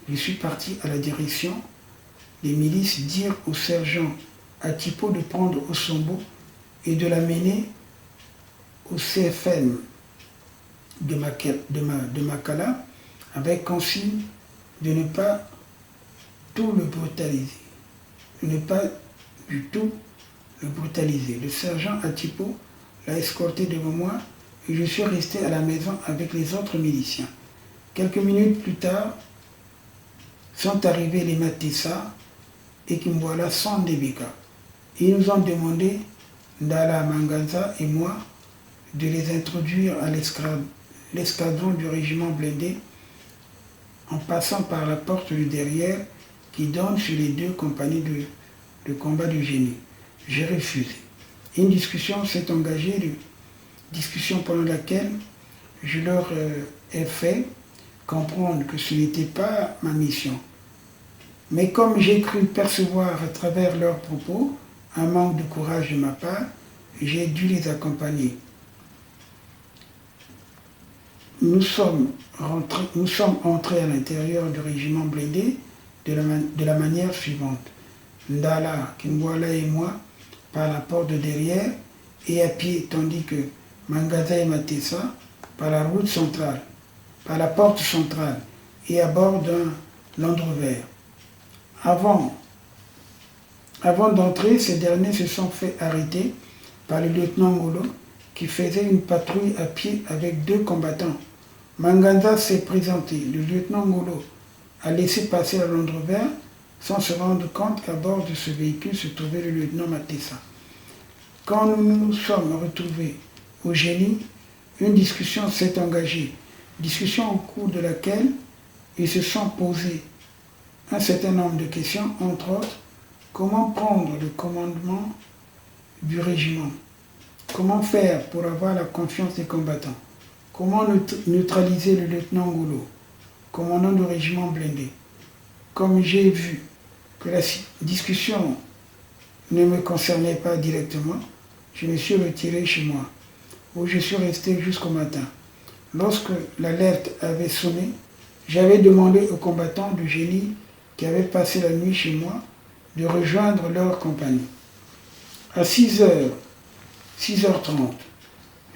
je suis parti à la direction des milices dire au sergent Atipo de prendre Osombo et de l'amener au CFM de Makala avec consigne de ne pas tout le brutaliser, de ne pas du tout le brutaliser. Le sergent Atipo l'a escorté devant moi et je suis resté à la maison avec les autres miliciens. Quelques minutes plus tard, sont arrivés les Matessa et Kimboala sans Ndebeka. Ils nous ont demandé, Ndala Manganza et moi, de les introduire à l'escadron du régiment blindé en passant par la porte du derrière qui donne sur les deux compagnies de combat du génie. J'ai refusé. Une discussion s'est engagée, discussion pendant laquelle je leur ai fait comprendre que ce n'était pas ma mission. Mais comme j'ai cru percevoir à travers leurs propos un manque de courage de ma part, j'ai dû les accompagner. Nous sommes entrés à l'intérieur du régiment blindé de la manière suivante. Ndala, Kimboala et moi par la porte de derrière et à pied, tandis que Mangaza et Matessa par la route centrale, par la porte centrale et à bord d'un Land Rover. Avant d'entrer, ces derniers se sont fait arrêter par le lieutenant Ngolo qui faisait une patrouille à pied avec deux combattants. Manganza s'est présenté. Le lieutenant Ngolo a laissé passer le Land Rover sans se rendre compte qu'à bord de ce véhicule se trouvait le lieutenant Matessa. Quand nous nous sommes retrouvés au génie, une discussion s'est engagée. Discussion au cours de laquelle ils se sont posés un certain nombre de questions, entre autres, comment prendre le commandement du régiment, comment faire pour avoir la confiance des combattants, comment neutraliser le lieutenant Ngolo, commandant du régiment blindé. Comme j'ai vu que la discussion ne me concernait pas directement, je me suis retiré chez moi, où je suis resté jusqu'au matin. Lorsque l'alerte avait sonné, j'avais demandé aux combattants du génie qui avaient passé la nuit chez moi de rejoindre leur compagnie. À 6h30,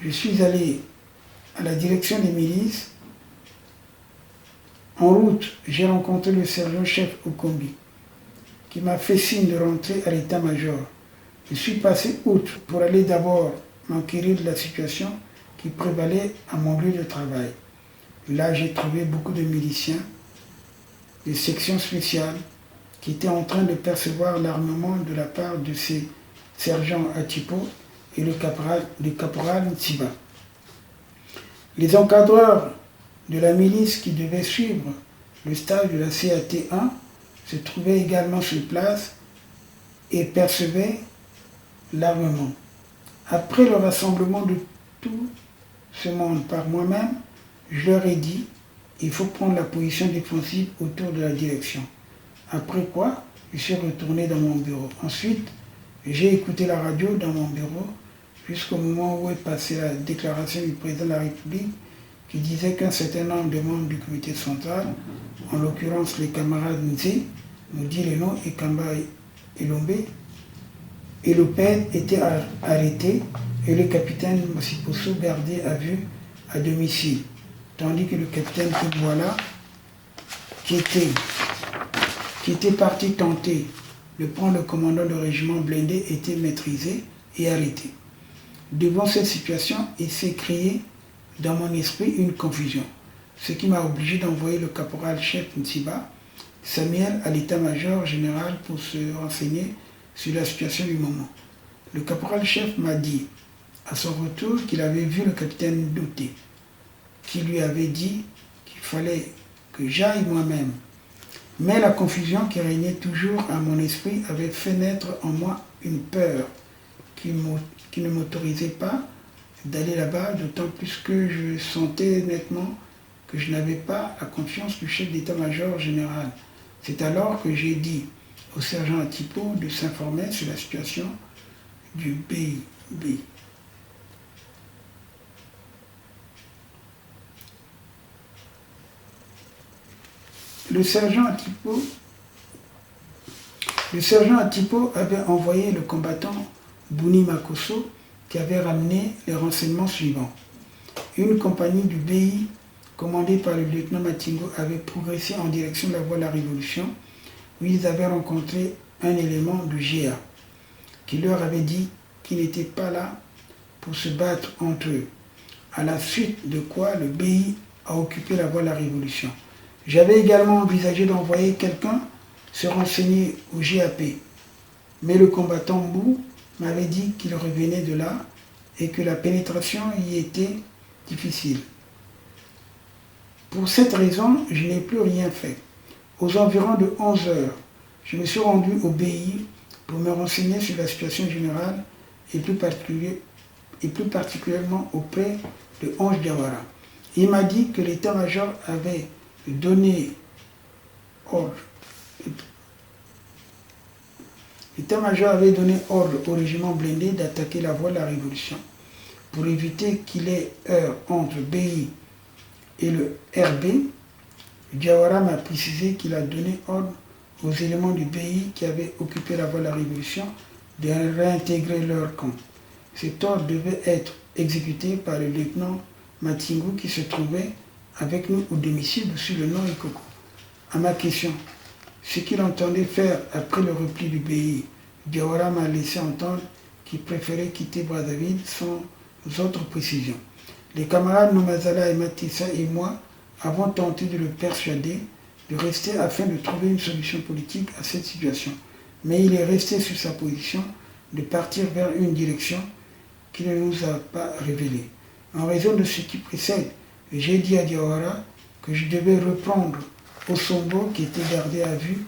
je suis allé à la direction des milices. En route, j'ai rencontré le sergent-chef Okombi, qui m'a fait signe de rentrer à l'état-major. Je suis passé outre pour aller d'abord m'enquérir de la situation qui prévalait à mon lieu de travail. Là, j'ai trouvé beaucoup de miliciens, des sections spéciales, qui étaient en train de percevoir l'armement de la part de ces sergents Atipo et le caporal Ntsiba. Les encadreurs de la milice qui devaient suivre le stage de la CAT1 se trouvaient également sur place et percevaient l'armement. Après le rassemblement de tout ce monde par moi-même, je leur ai dit il faut prendre la position défensive autour de la direction. Après quoi, je suis retourné dans mon bureau. Ensuite, j'ai écouté la radio dans mon bureau jusqu'au moment où est passée la déclaration du président de la République qui disait qu'un certain nombre de membres du comité central, en l'occurrence les camarades Nzé, Moudi Leno et Kamba Elombe, et Lopez étaient arrêtés et le capitaine Masiposo gardé à vue à domicile, tandis que le capitaine Kouboula, qui était parti tenter de prendre le commandant de régiment blindé, était maîtrisé et arrêté. Devant cette situation, il s'est créé dans mon esprit une confusion, ce qui m'a obligé d'envoyer le caporal-chef Ntsiba, Samuel, à l'état-major général pour se renseigner sur la situation du moment. Le caporal-chef m'a dit à son retour qu'il avait vu le capitaine Douté, qui lui avait dit qu'il fallait que j'aille moi-même. Mais la confusion qui régnait toujours à mon esprit avait fait naître en moi une peur qui ne m'autorisait pas d'aller là-bas, d'autant plus que je sentais nettement que je n'avais pas la confiance du chef d'état-major général. C'est alors que j'ai dit au sergent Atipo de s'informer sur la situation du BIB. Le sergent Atipo avait envoyé le combattant Bouni Makosso qui avait ramené les renseignements suivants. Une compagnie du BI commandée par le lieutenant Matingo avait progressé en direction de la voie de la Révolution où ils avaient rencontré un élément de GA qui leur avait dit qu'ils n'étaient pas là pour se battre entre eux, à la suite de quoi le BI a occupé la voie de la Révolution. J'avais également envisagé d'envoyer quelqu'un se renseigner au GAP, mais le combattant Mbou m'avait dit qu'il revenait de là et que la pénétration y était difficile. Pour cette raison, je n'ai plus rien fait. Aux environs de 11 heures, je me suis rendu au BI pour me renseigner sur la situation générale et plus particulièrement auprès de Ange Diawara. Il m'a dit que l'état-major avait donné ordre. L'état-major avait donné ordre au régiment blindé d'attaquer la voie de la Révolution. Pour éviter qu'il ait heure entre BI et le RB, Diawara m'a précisé qu'il a donné ordre aux éléments du BI qui avaient occupé la voie de la Révolution de réintégrer leur camp. Cet ordre devait être exécuté par le lieutenant Matingo qui se trouvait avec nous au domicile sur le nom Ikoko. À ma question, ce qu'il entendait faire après le repli du BI, Diawara m'a laissé entendre qu'il préférait quitter Brazzaville sans autres précisions. Les camarades Nomazala et Matissa et moi avons tenté de le persuader de rester afin de trouver une solution politique à cette situation. Mais il est resté sur sa position de partir vers une direction qu'il ne nous a pas révélée. En raison de ce qui précède, j'ai dit à Diawara que je devais reprendre Osombo qui était gardé à vue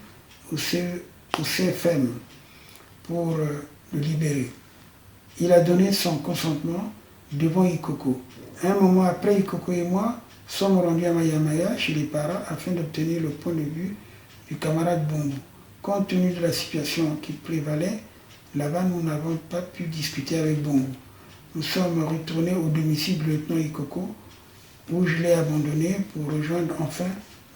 au CFM pour le libérer. Il a donné son consentement devant Ikoko. Un moment après, Ikoko et moi sommes rendus à Mayamaya chez les parents afin d'obtenir le point de vue du camarade Bongo. Compte tenu de la situation qui prévalait, là-bas nous n'avons pas pu discuter avec Bongo. Nous sommes retournés au domicile du lieutenant Ikoko où je l'ai abandonné pour rejoindre enfin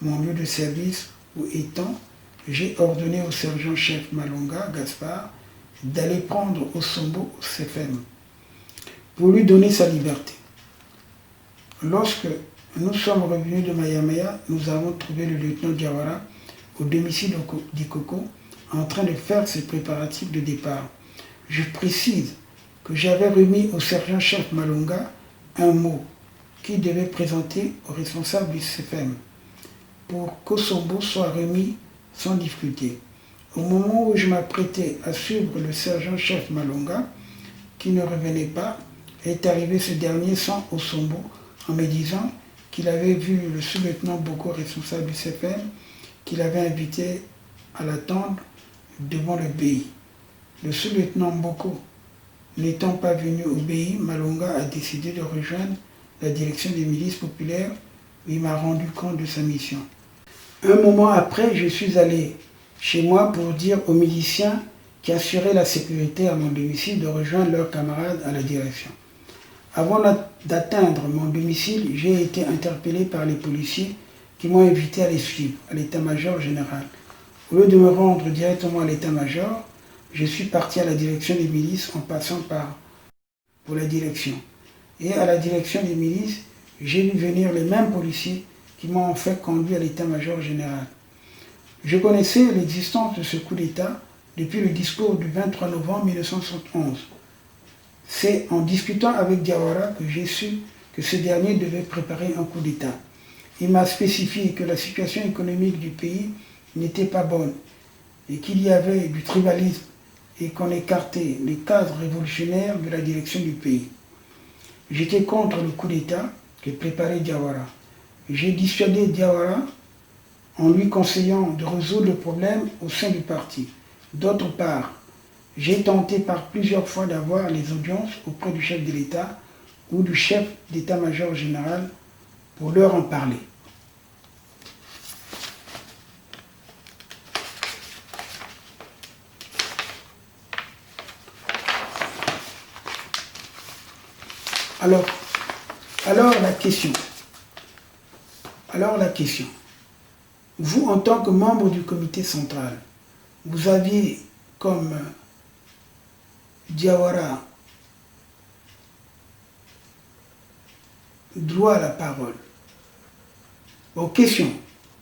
mon lieu de service où étant, j'ai ordonné au sergent-chef Malonga, Gaspard, d'aller prendre Osombo au CFM pour lui donner sa liberté. Lorsque nous sommes revenus de Mayamaya, nous avons trouvé le lieutenant Diawara au domicile d'Ikoko en train de faire ses préparatifs de départ. Je précise que j'avais remis au sergent-chef Malonga un mot qu'il devait présenter au responsable du CFM pour qu'Osombo soit remis sans difficulté. Au moment où je m'apprêtais à suivre le sergent-chef Malonga, qui ne revenait pas, est arrivé ce dernier sans Osombo en me disant qu'il avait vu le sous-lieutenant Boko, responsable du CFM, qu'il avait invité à l'attendre devant le BI. Le sous-lieutenant Boko n'étant pas venu au BI, Malonga a décidé de rejoindre la direction des milices populaires où il m'a rendu compte de sa mission. Un moment après, je suis allé chez moi pour dire aux miliciens qui assuraient la sécurité à mon domicile de rejoindre leurs camarades à la direction. Avant d'atteindre mon domicile, j'ai été interpellé par les policiers qui m'ont invité à les suivre à l'état-major général. Au lieu de me rendre directement à l'état-major, je suis parti à la direction des milices en passant pour la direction. Et à la direction des milices, j'ai vu venir les mêmes policiers qui m'ont en fait conduit à l'état-major général. Je connaissais l'existence de ce coup d'État depuis le discours du 23 novembre 1971. C'est en discutant avec Diawara que j'ai su que ce dernier devait préparer un coup d'État. Il m'a spécifié que la situation économique du pays n'était pas bonne et qu'il y avait du tribalisme et qu'on écartait les cadres révolutionnaires de la direction du pays. J'étais contre le coup d'État que préparait Diawara. J'ai dissuadé Diawara en lui conseillant de résoudre le problème au sein du parti. D'autre part, j'ai tenté par plusieurs fois d'avoir les audiences auprès du chef de l'État ou du chef d'état-major général pour leur en parler. Alors la question. Vous, en tant que membre du comité central, vous aviez comme Diawara droit à la parole. Bon, question.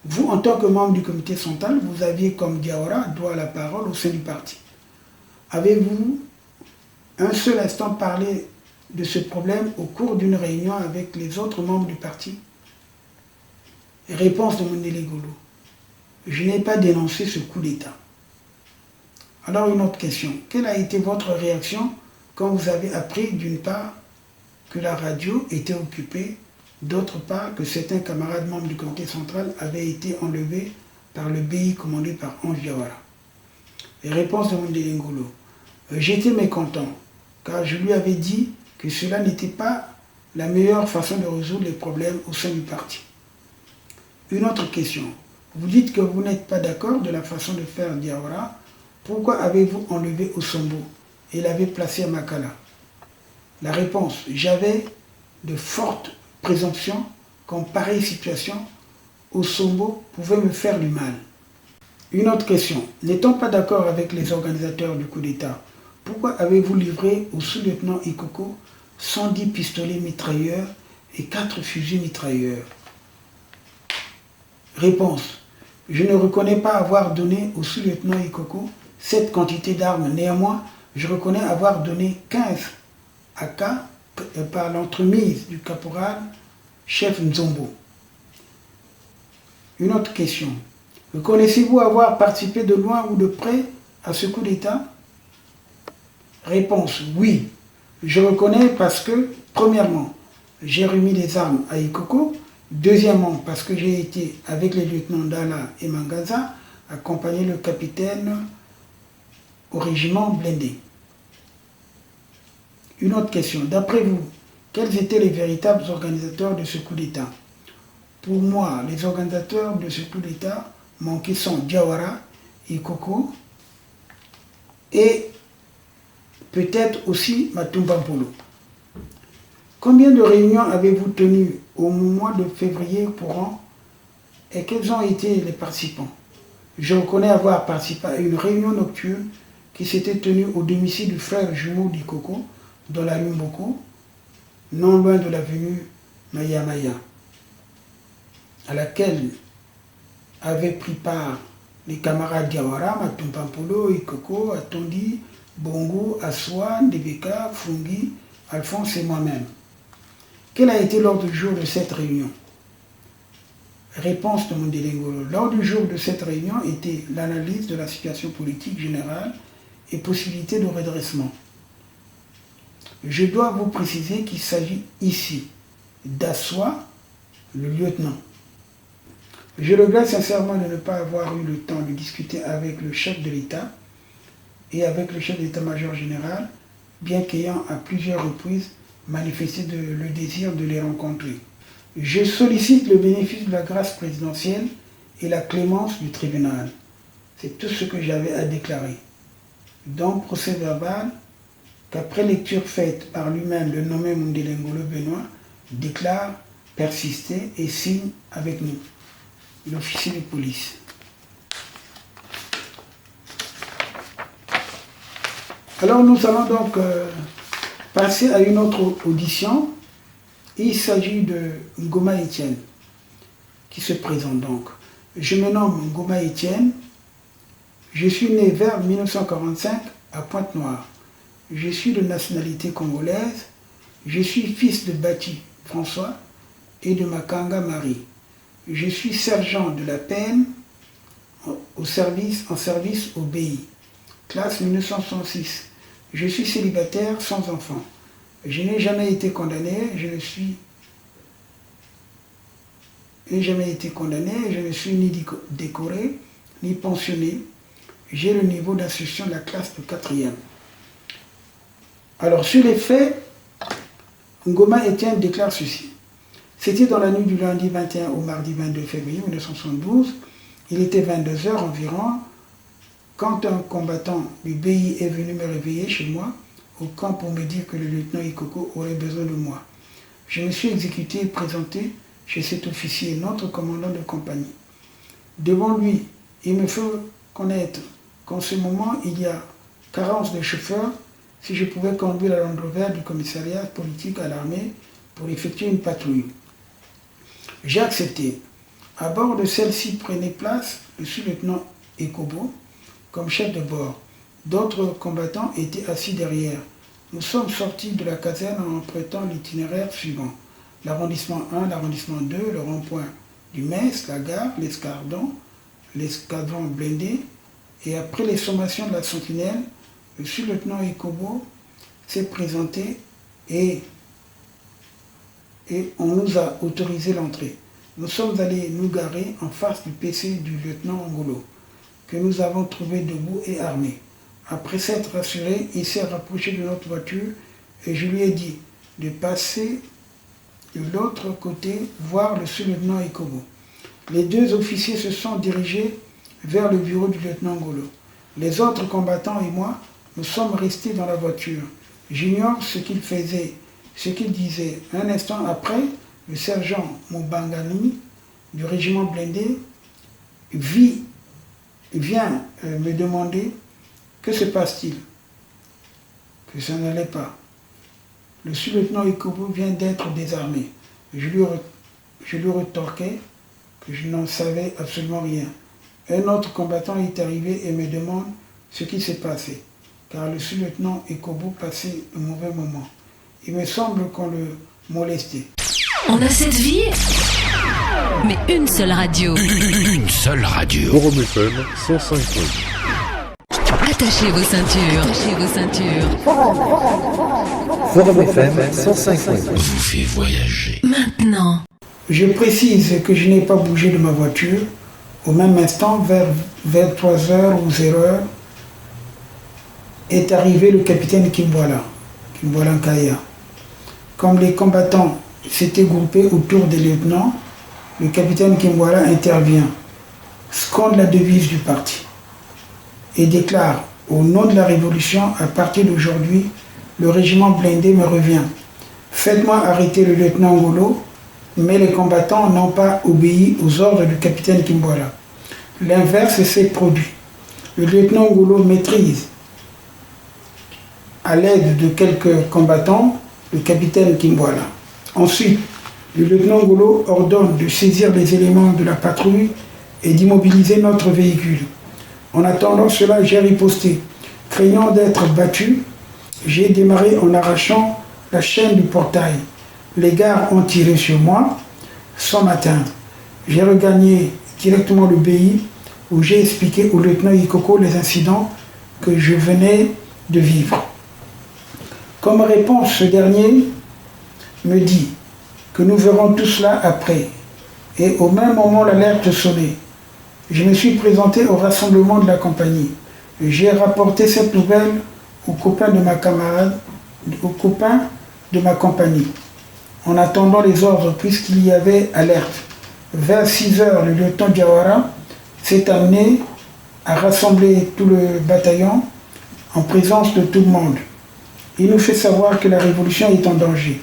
Vous, en tant que membre du comité central, vous aviez comme Diawara droit à la parole au sein du parti. Avez-vous un seul instant parlé de ce problème au cours d'une réunion avec les autres membres du parti? Réponse de Mondele Golo. Je n'ai pas dénoncé ce coup d'État. Alors une autre question. Quelle a été votre réaction quand vous avez appris d'une part que la radio était occupée, d'autre part que certains camarades membres du comité central avaient été enlevés par le BI commandé par Ange Diawara? Réponse de Mondele Golo. J'étais mécontent car je lui avais dit que cela n'était pas la meilleure façon de résoudre les problèmes au sein du parti. Une autre question. Vous dites que vous n'êtes pas d'accord de la façon de faire Diawara. Pourquoi avez-vous enlevé Osombo et l'avez placé à Makala? La réponse. J'avais de fortes présomptions qu'en pareille situation, Osombo pouvait me faire du mal. Une autre question. N'étant pas d'accord avec les organisateurs du coup d'État, pourquoi avez-vous livré au sous-lieutenant Ikoko 110 pistolets mitrailleurs et 4 fusils mitrailleurs? Réponse. Je ne reconnais pas avoir donné au sous-lieutenant Ikoko cette quantité d'armes. Néanmoins, je reconnais avoir donné 15 AK par l'entremise du caporal chef Nzombo. Une autre question. Reconnaissez-vous avoir participé de loin ou de près à ce coup d'État? Réponse. Oui. Je reconnais parce que, premièrement, j'ai remis des armes à Ikoko. Deuxièmement, parce que j'ai été avec les lieutenants Dala et Mangaza, accompagner le capitaine au régiment blindé. Une autre question. D'après vous, quels étaient les véritables organisateurs de ce coup d'État? Pour moi, les organisateurs de ce coup d'État manqués sont Diawara, Ikoko et peut-être aussi Matumba Mpolo. Combien de réunions avez-vous tenues au mois de février courant et quels ont été les participants? Je reconnais avoir participé à une réunion nocturne qui qui s'était tenu au domicile du frère jumeau d'Ikoko, dans la rue Mboko, non loin de l'avenue Maya Maya, à laquelle avaient pris part les camarades Diawara, Matumpampolo, Ikoko, Atondi, Bongo, Aswan, Debeka, Fungi, Alphonse et moi-même. Quel a été l'ordre du jour de cette réunion? Réponse de Mondele Ngolo. L'ordre du jour de cette réunion était l'analyse de la situation politique générale et possibilité de redressement. Je dois vous préciser qu'il s'agit ici d'Assois, le lieutenant. Je regrette sincèrement de ne pas avoir eu le temps de discuter avec le chef de l'État et avec le chef de l'État-major général, bien qu'ayant à plusieurs reprises manifesté le désir de les rencontrer. Je sollicite le bénéfice de la grâce présidentielle et la clémence du tribunal. C'est tout ce que j'avais à déclarer. Dans le procès verbal, qu'après lecture faite par lui-même, le nommé Mondele Ngolo Benoît déclare persister et signe avec nous, l'officier de police. Alors nous allons donc passer à une autre audition. Il s'agit de Ngoma Etienne qui se présente donc. Je me nomme Ngoma Etienne. Je suis né vers 1945 à Pointe-Noire. Je suis de nationalité congolaise. Je suis fils de Bati François et de Makanga Marie. Je suis sergent de la peine en service au BI. Classe 1966. Je suis célibataire sans enfant. Je n'ai jamais été condamné, je ne suis ni décoré, ni pensionné. J'ai le niveau d'instruction de la classe de 4e. Alors, sur les faits, Ngoma Etienne déclare ceci. C'était dans la nuit du lundi 21 au mardi 22 février 1972. Il était 22h environ quand un combattant du BI est venu me réveiller chez moi au camp pour me dire que le lieutenant Ikoko aurait besoin de moi. Je me suis exécuté et présenté chez cet officier, notre commandant de compagnie. Devant lui, il me fait connaître qu'en ce moment, il y a carence de chauffeurs si je pouvais conduire la Land Rover du commissariat politique à l'armée pour effectuer une patrouille. J'ai accepté. À bord de celle-ci prenait place le sous-lieutenant Ekobo comme chef de bord. D'autres combattants étaient assis derrière. Nous sommes sortis de la caserne en empruntant l'itinéraire suivant. L'arrondissement 1, l'arrondissement 2, le rond-point du Metz, la gare, l'escadron, l'escadron blindé. Et après les sommations de la sentinelle, le sous-lieutenant Ekobo s'est présenté et on nous a autorisé l'entrée. Nous sommes allés nous garer en face du PC du lieutenant Ngolo, que nous avons trouvé debout et armé. Après s'être rassuré, il s'est rapproché de notre voiture et je lui ai dit de passer de l'autre côté voir le sous-lieutenant Ekobo. Les deux officiers se sont dirigés vers le bureau du lieutenant Ngolo. Les autres combattants et moi, nous sommes restés dans la voiture. J'ignore ce qu'il faisait, ce qu'il disait. Un instant après, le sergent Mubangani du régiment blindé vient me demander que se passe-t-il, que ça n'allait pas. Le sous-lieutenant Ikobo vient d'être désarmé. Je lui retorquais que je n'en savais absolument rien. Un autre combattant est arrivé et me demande ce qui s'est passé, car le sous-lieutenant Ikobo passait un mauvais moment. Il me semble qu'on le molestait. On a cette vie, mais une seule radio. Une seule radio. Forum FM 105.8. Attachez vos ceintures. Attachez vos ceintures. Forum FM 105.8. Vous fait voyager. Maintenant. Je précise que je n'ai pas bougé de ma voiture. Au même instant, vers 3h ou 0h, est arrivé le capitaine Kimwala Nkaya. Comme les combattants s'étaient groupés autour des lieutenants, le capitaine Kimwala intervient, sconde la devise du parti et déclare « Au nom de la Révolution, à partir d'aujourd'hui, le régiment blindé me revient. Faites-moi arrêter le lieutenant Ngolo, mais les combattants n'ont pas obéi aux ordres du capitaine Kimwala. L'inverse s'est produit. Le lieutenant Ngolo maîtrise à l'aide de quelques combattants, le capitaine Kimbwala. Ensuite, le lieutenant Golo ordonne de saisir les éléments de la patrouille et d'immobiliser notre véhicule. En attendant cela, j'ai riposté. Craignant d'être battu, j'ai démarré en arrachant la chaîne du portail. Les gardes ont tiré sur moi sans m'atteindre. J'ai regagné directement le BI où j'ai expliqué au lieutenant Ikoko les incidents que je venais de vivre. Comme réponse, ce dernier me dit que nous verrons tout cela après. Et au même moment, l'alerte sonnait. Je me suis présenté au rassemblement de la compagnie. J'ai rapporté cette nouvelle aux copains de ma camarade, aux copains de ma compagnie, en attendant les ordres puisqu'il y avait alerte. Vers 6 heures, le lieutenant Diawara s'est amené à rassembler tout le bataillon en présence de tout le monde. Il nous fait savoir que la révolution est en danger.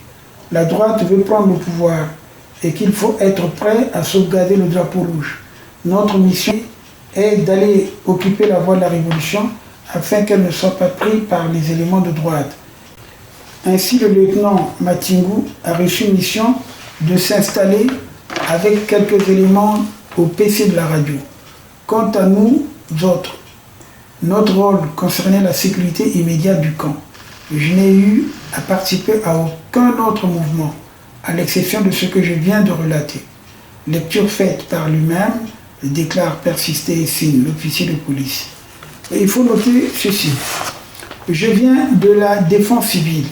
La droite veut prendre le pouvoir et qu'il faut être prêt à sauvegarder le drapeau rouge. Notre mission est d'aller occuper la voie de la révolution afin qu'elle ne soit pas prise par les éléments de droite. Ainsi, le lieutenant Matingu a reçu une mission de s'installer avec quelques éléments au PC de la radio. Quant à nous autres, notre rôle concernait la sécurité immédiate du camp. Je n'ai eu à participer à aucun autre mouvement, à l'exception de ce que je viens de relater. Lecture faite par lui-même, déclare Persisté Essine, l'officier de police. Et il faut noter ceci. Je viens de la défense civile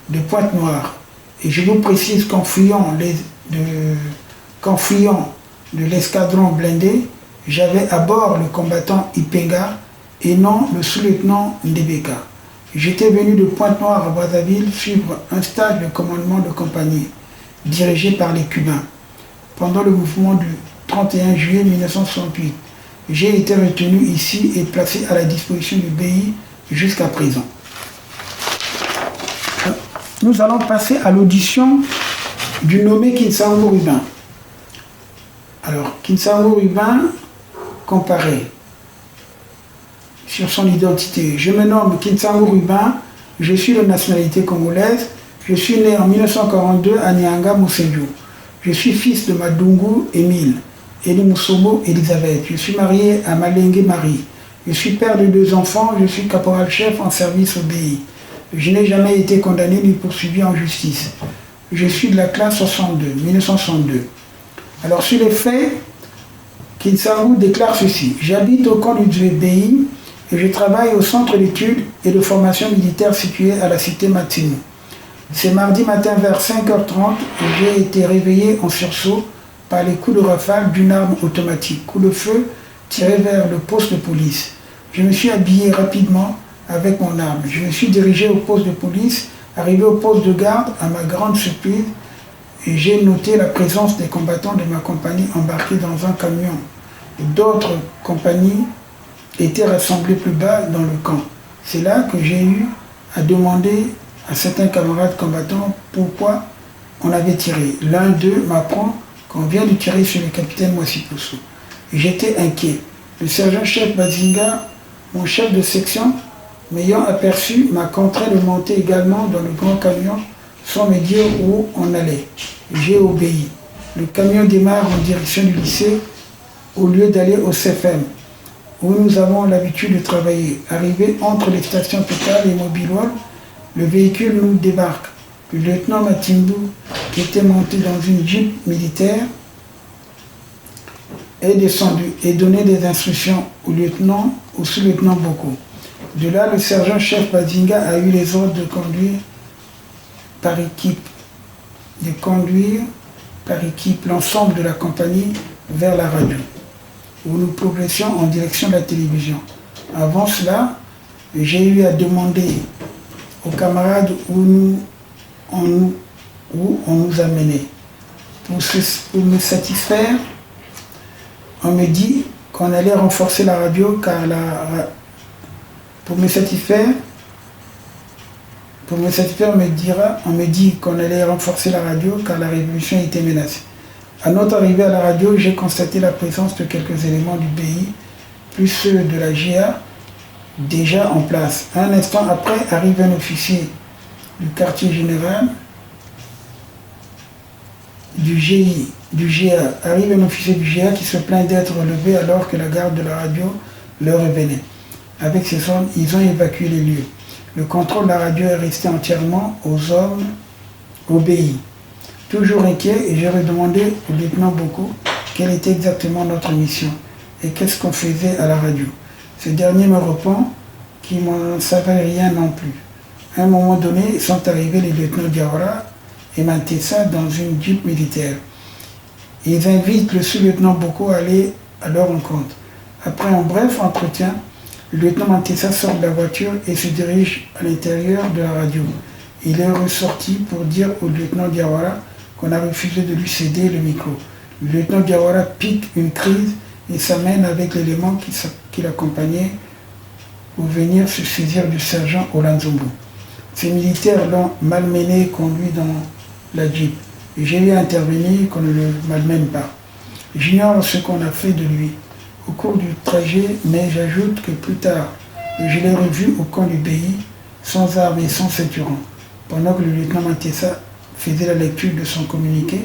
de Pointe-Noire et je vous précise qu'en fuyant de l'escadron blindé, j'avais à bord le combattant Ipenga et non le sous-lieutenant Ndebeka. J'étais venu de Pointe-Noire à Brazzaville suivre un stage de commandement de compagnie dirigé par les Cubains. Pendant le mouvement du 31 juillet 1968, j'ai été retenu ici et placé à la disposition du BI jusqu'à présent. Nous allons passer à l'audition du nommé Kinsango Rubin. Alors, Kinsango Rubin comparé sur son identité. Je me nomme Kinsango Rubin, je suis de nationalité congolaise, je suis né en 1942 à Nyanga, Moussendiou. Je suis fils de Madungu Émile, Eli Moussomo Elisabeth. Je suis marié à Malengue Marie. Je suis père de 2 enfants, je suis caporal-chef en service au BI. Je n'ai jamais été condamné ni poursuivi en justice. Je suis de la classe 1962. Alors sur les faits, Kinsango déclare ceci. J'habite au camp du BI et je travaille au centre d'études et de formation militaire situé à la cité Matsinu. C'est mardi matin vers 5h30 et j'ai été réveillé en sursaut par les coups de rafale d'une arme automatique. Coup de feu tiré vers le poste de police. Je me suis habillé rapidement avec mon arme. Je me suis dirigé au poste de police, arrivé au poste de garde, à ma grande surprise, et j'ai noté la présence des combattants de ma compagnie embarqués dans un camion. D'autres compagnies étaient rassemblées plus bas dans le camp. C'est là que j'ai eu à demander à certains camarades combattants pourquoi on avait tiré. L'un d'eux m'apprend qu'on vient de tirer sur le capitaine Mwasipusu. J'étais inquiet. Le sergent-chef Bazinga, mon chef de section, m'ayant aperçu, m'a contraint de monter également dans le grand camion sans me dire où on allait. J'ai obéi. Le camion démarre en direction du lycée au lieu d'aller au CFM, où nous avons l'habitude de travailler. Arrivé entre les stations Total et Mobilwall, le véhicule nous débarque. Le lieutenant Matimbu, qui était monté dans une jeep militaire, est descendu et donné des instructions au sous-lieutenant Boko. De là, le sergent-chef Bazinga a eu les ordres de conduire par équipe l'ensemble de la compagnie vers la radio, où nous progressions en direction de la télévision. Avant cela, j'ai eu à demander aux camarades où on nous amenait. Pour me satisfaire, on me dit qu'on allait renforcer la radio car Pour me satisfaire, on me dit qu'on allait renforcer la radio car la révolution était menacée. À notre arrivée à la radio, j'ai constaté la présence de quelques éléments du BI, plus ceux de la GIA, déjà en place. Un instant après, arrive un officier du quartier général du GA. Arrive un officier du GA qui se plaint d'être relevé alors que la garde de la radio leur révélait. Avec ces hommes, ils ont évacué les lieux. Le contrôle de la radio est resté entièrement aux hommes obéis. Toujours inquiet, et j'ai redemandé au lieutenant Boko quelle était exactement notre mission et qu'est-ce qu'on faisait à la radio. Ce dernier me répond qu'il n'en savait rien non plus. À un moment donné, sont arrivés les lieutenants Diawara et Mantessa dans une jeep militaire. Ils invitent le sous-lieutenant Boko à aller à leur rencontre. Après un bref entretien, le lieutenant Mantessa sort de la voiture et se dirige à l'intérieur de la radio. Il est ressorti pour dire au lieutenant Diawara qu'on a refusé de lui céder le micro. Le lieutenant Diawara pique une crise et s'amène avec l'élément qui l'accompagnait pour venir se saisir du sergent Olanzombo. Ces militaires l'ont malmené et conduit dans la jeep. Et j'ai eu à intervenir qu'on ne le malmène pas. J'ignore ce qu'on a fait de lui au cours du trajet, mais j'ajoute que plus tard, je l'ai revu au coin du pays, sans armes et sans ceinturon. Pendant que le lieutenant Mantessa faisait la lecture de son communiqué,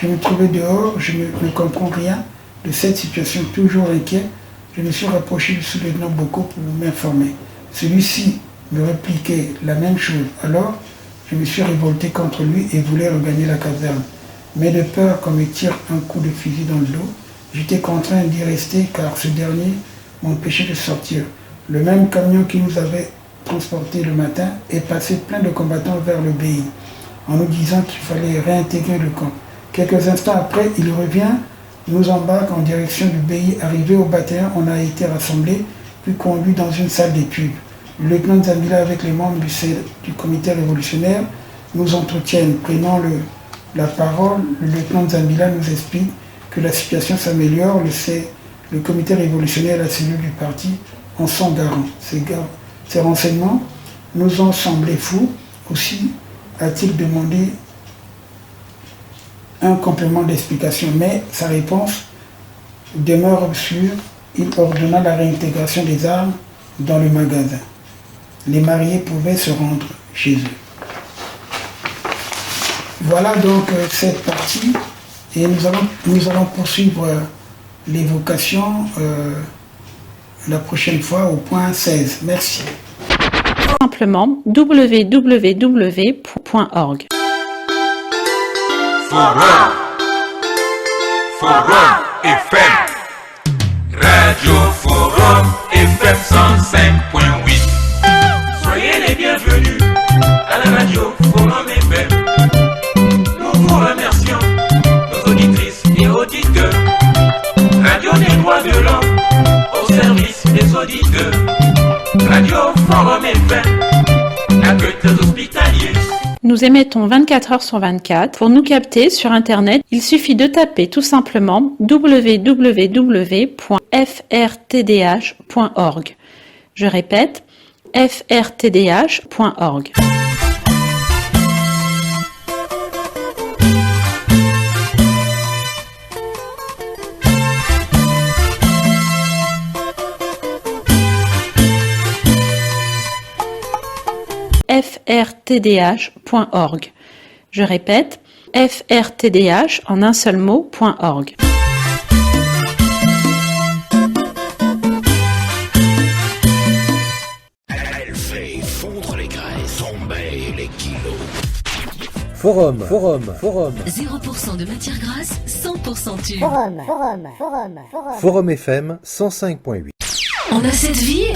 je me trouvais dehors, je ne comprends rien de cette situation, toujours inquiet. Je me suis rapproché du sous-lieutenant Boko pour m'informer. Celui-ci me répliquait la même chose. Alors, je me suis révolté contre lui et voulais regagner la caserne. Mais de peur qu'on me tire un coup de fusil dans le dos, j'étais contraint d'y rester car ce dernier m'empêchait de sortir. Le même camion qui nous avait transportés le matin est passé plein de combattants vers le BI, en nous disant qu'il fallait réintégrer le camp. Quelques instants après, il revient, nous embarque en direction du BI. Arrivé au bataillon, on a été rassemblés, puis conduits dans une salle d'études. Le lieutenant Nzambila avec les membres du comité révolutionnaire nous entretiennent. Prenant la parole, le lieutenant Nzambila nous explique que la situation s'améliore, le comité révolutionnaire et la cellule du parti en sont garants. Ces renseignements nous ont semblé fous. Aussi a-t-il demandé un complément d'explication, mais sa réponse demeure obscure. Il ordonna la réintégration des armes dans le magasin. Les mariés pouvaient se rendre chez eux. Voilà donc cette partie, et nous allons poursuivre l'évocation la prochaine fois au point 16. Merci. Simplement www.org. Forum FM. Radio Forum FM 105.8. Soyez les bienvenus à la radio Forum FM. Nous vous remercions, nos auditrices et auditeurs. Radio des droits de l'homme au service des auditeurs. Radio Forum FM, la quête hospitaliers. Nous émettons 24 heures sur 24. Pour nous capter sur Internet, il suffit de taper tout simplement www.frtdh.org. Je répète, frtdh.org. frtdh.org. Je répète, frtdh en un seul mot.org. Elle fait fondre les graisses, tomber les kilos. Forum. 0% de matière grasse, 100% tube. Forum FM 105.8. On a cette vie,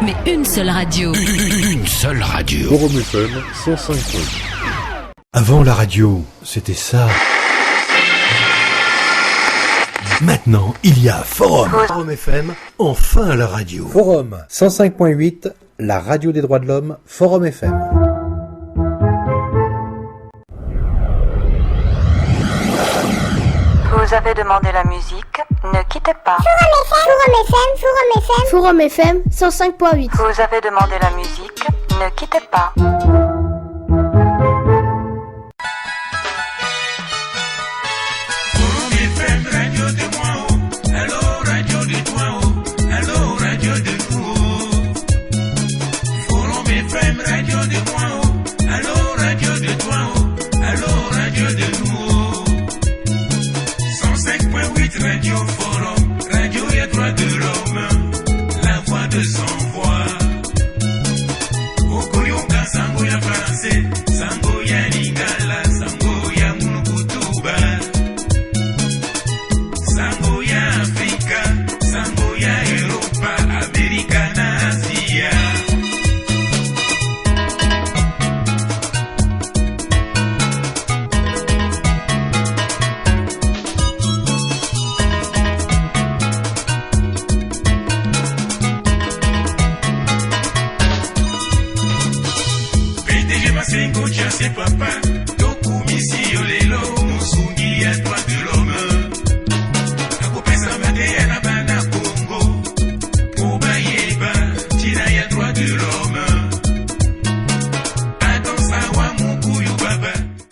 mais une seule radio. Une seule radio. Forum FM 105.8. Avant la radio, c'était ça. Maintenant, il y a Forum. Forum FM, enfin la radio. Forum 105.8, la radio des droits de l'homme, Forum FM. Vous avez demandé la musique, ne quittez pas. Forum FM 105.8. Vous avez demandé la musique, ne quittez pas. Forum FM, radio de moi, allô, radio de toi, allô, radio de vous. radio de nous. 105.8 Radio Forum, radio et droits de l'homme, la voix de sans voix. Okoyoka sango ya français, sango ya lingala, sango ya munukutuba, sango ya Afrika, sango ya Europa, Amerika na Asia. PDG Masengo Chia c'est papa, Doku Missy Olé.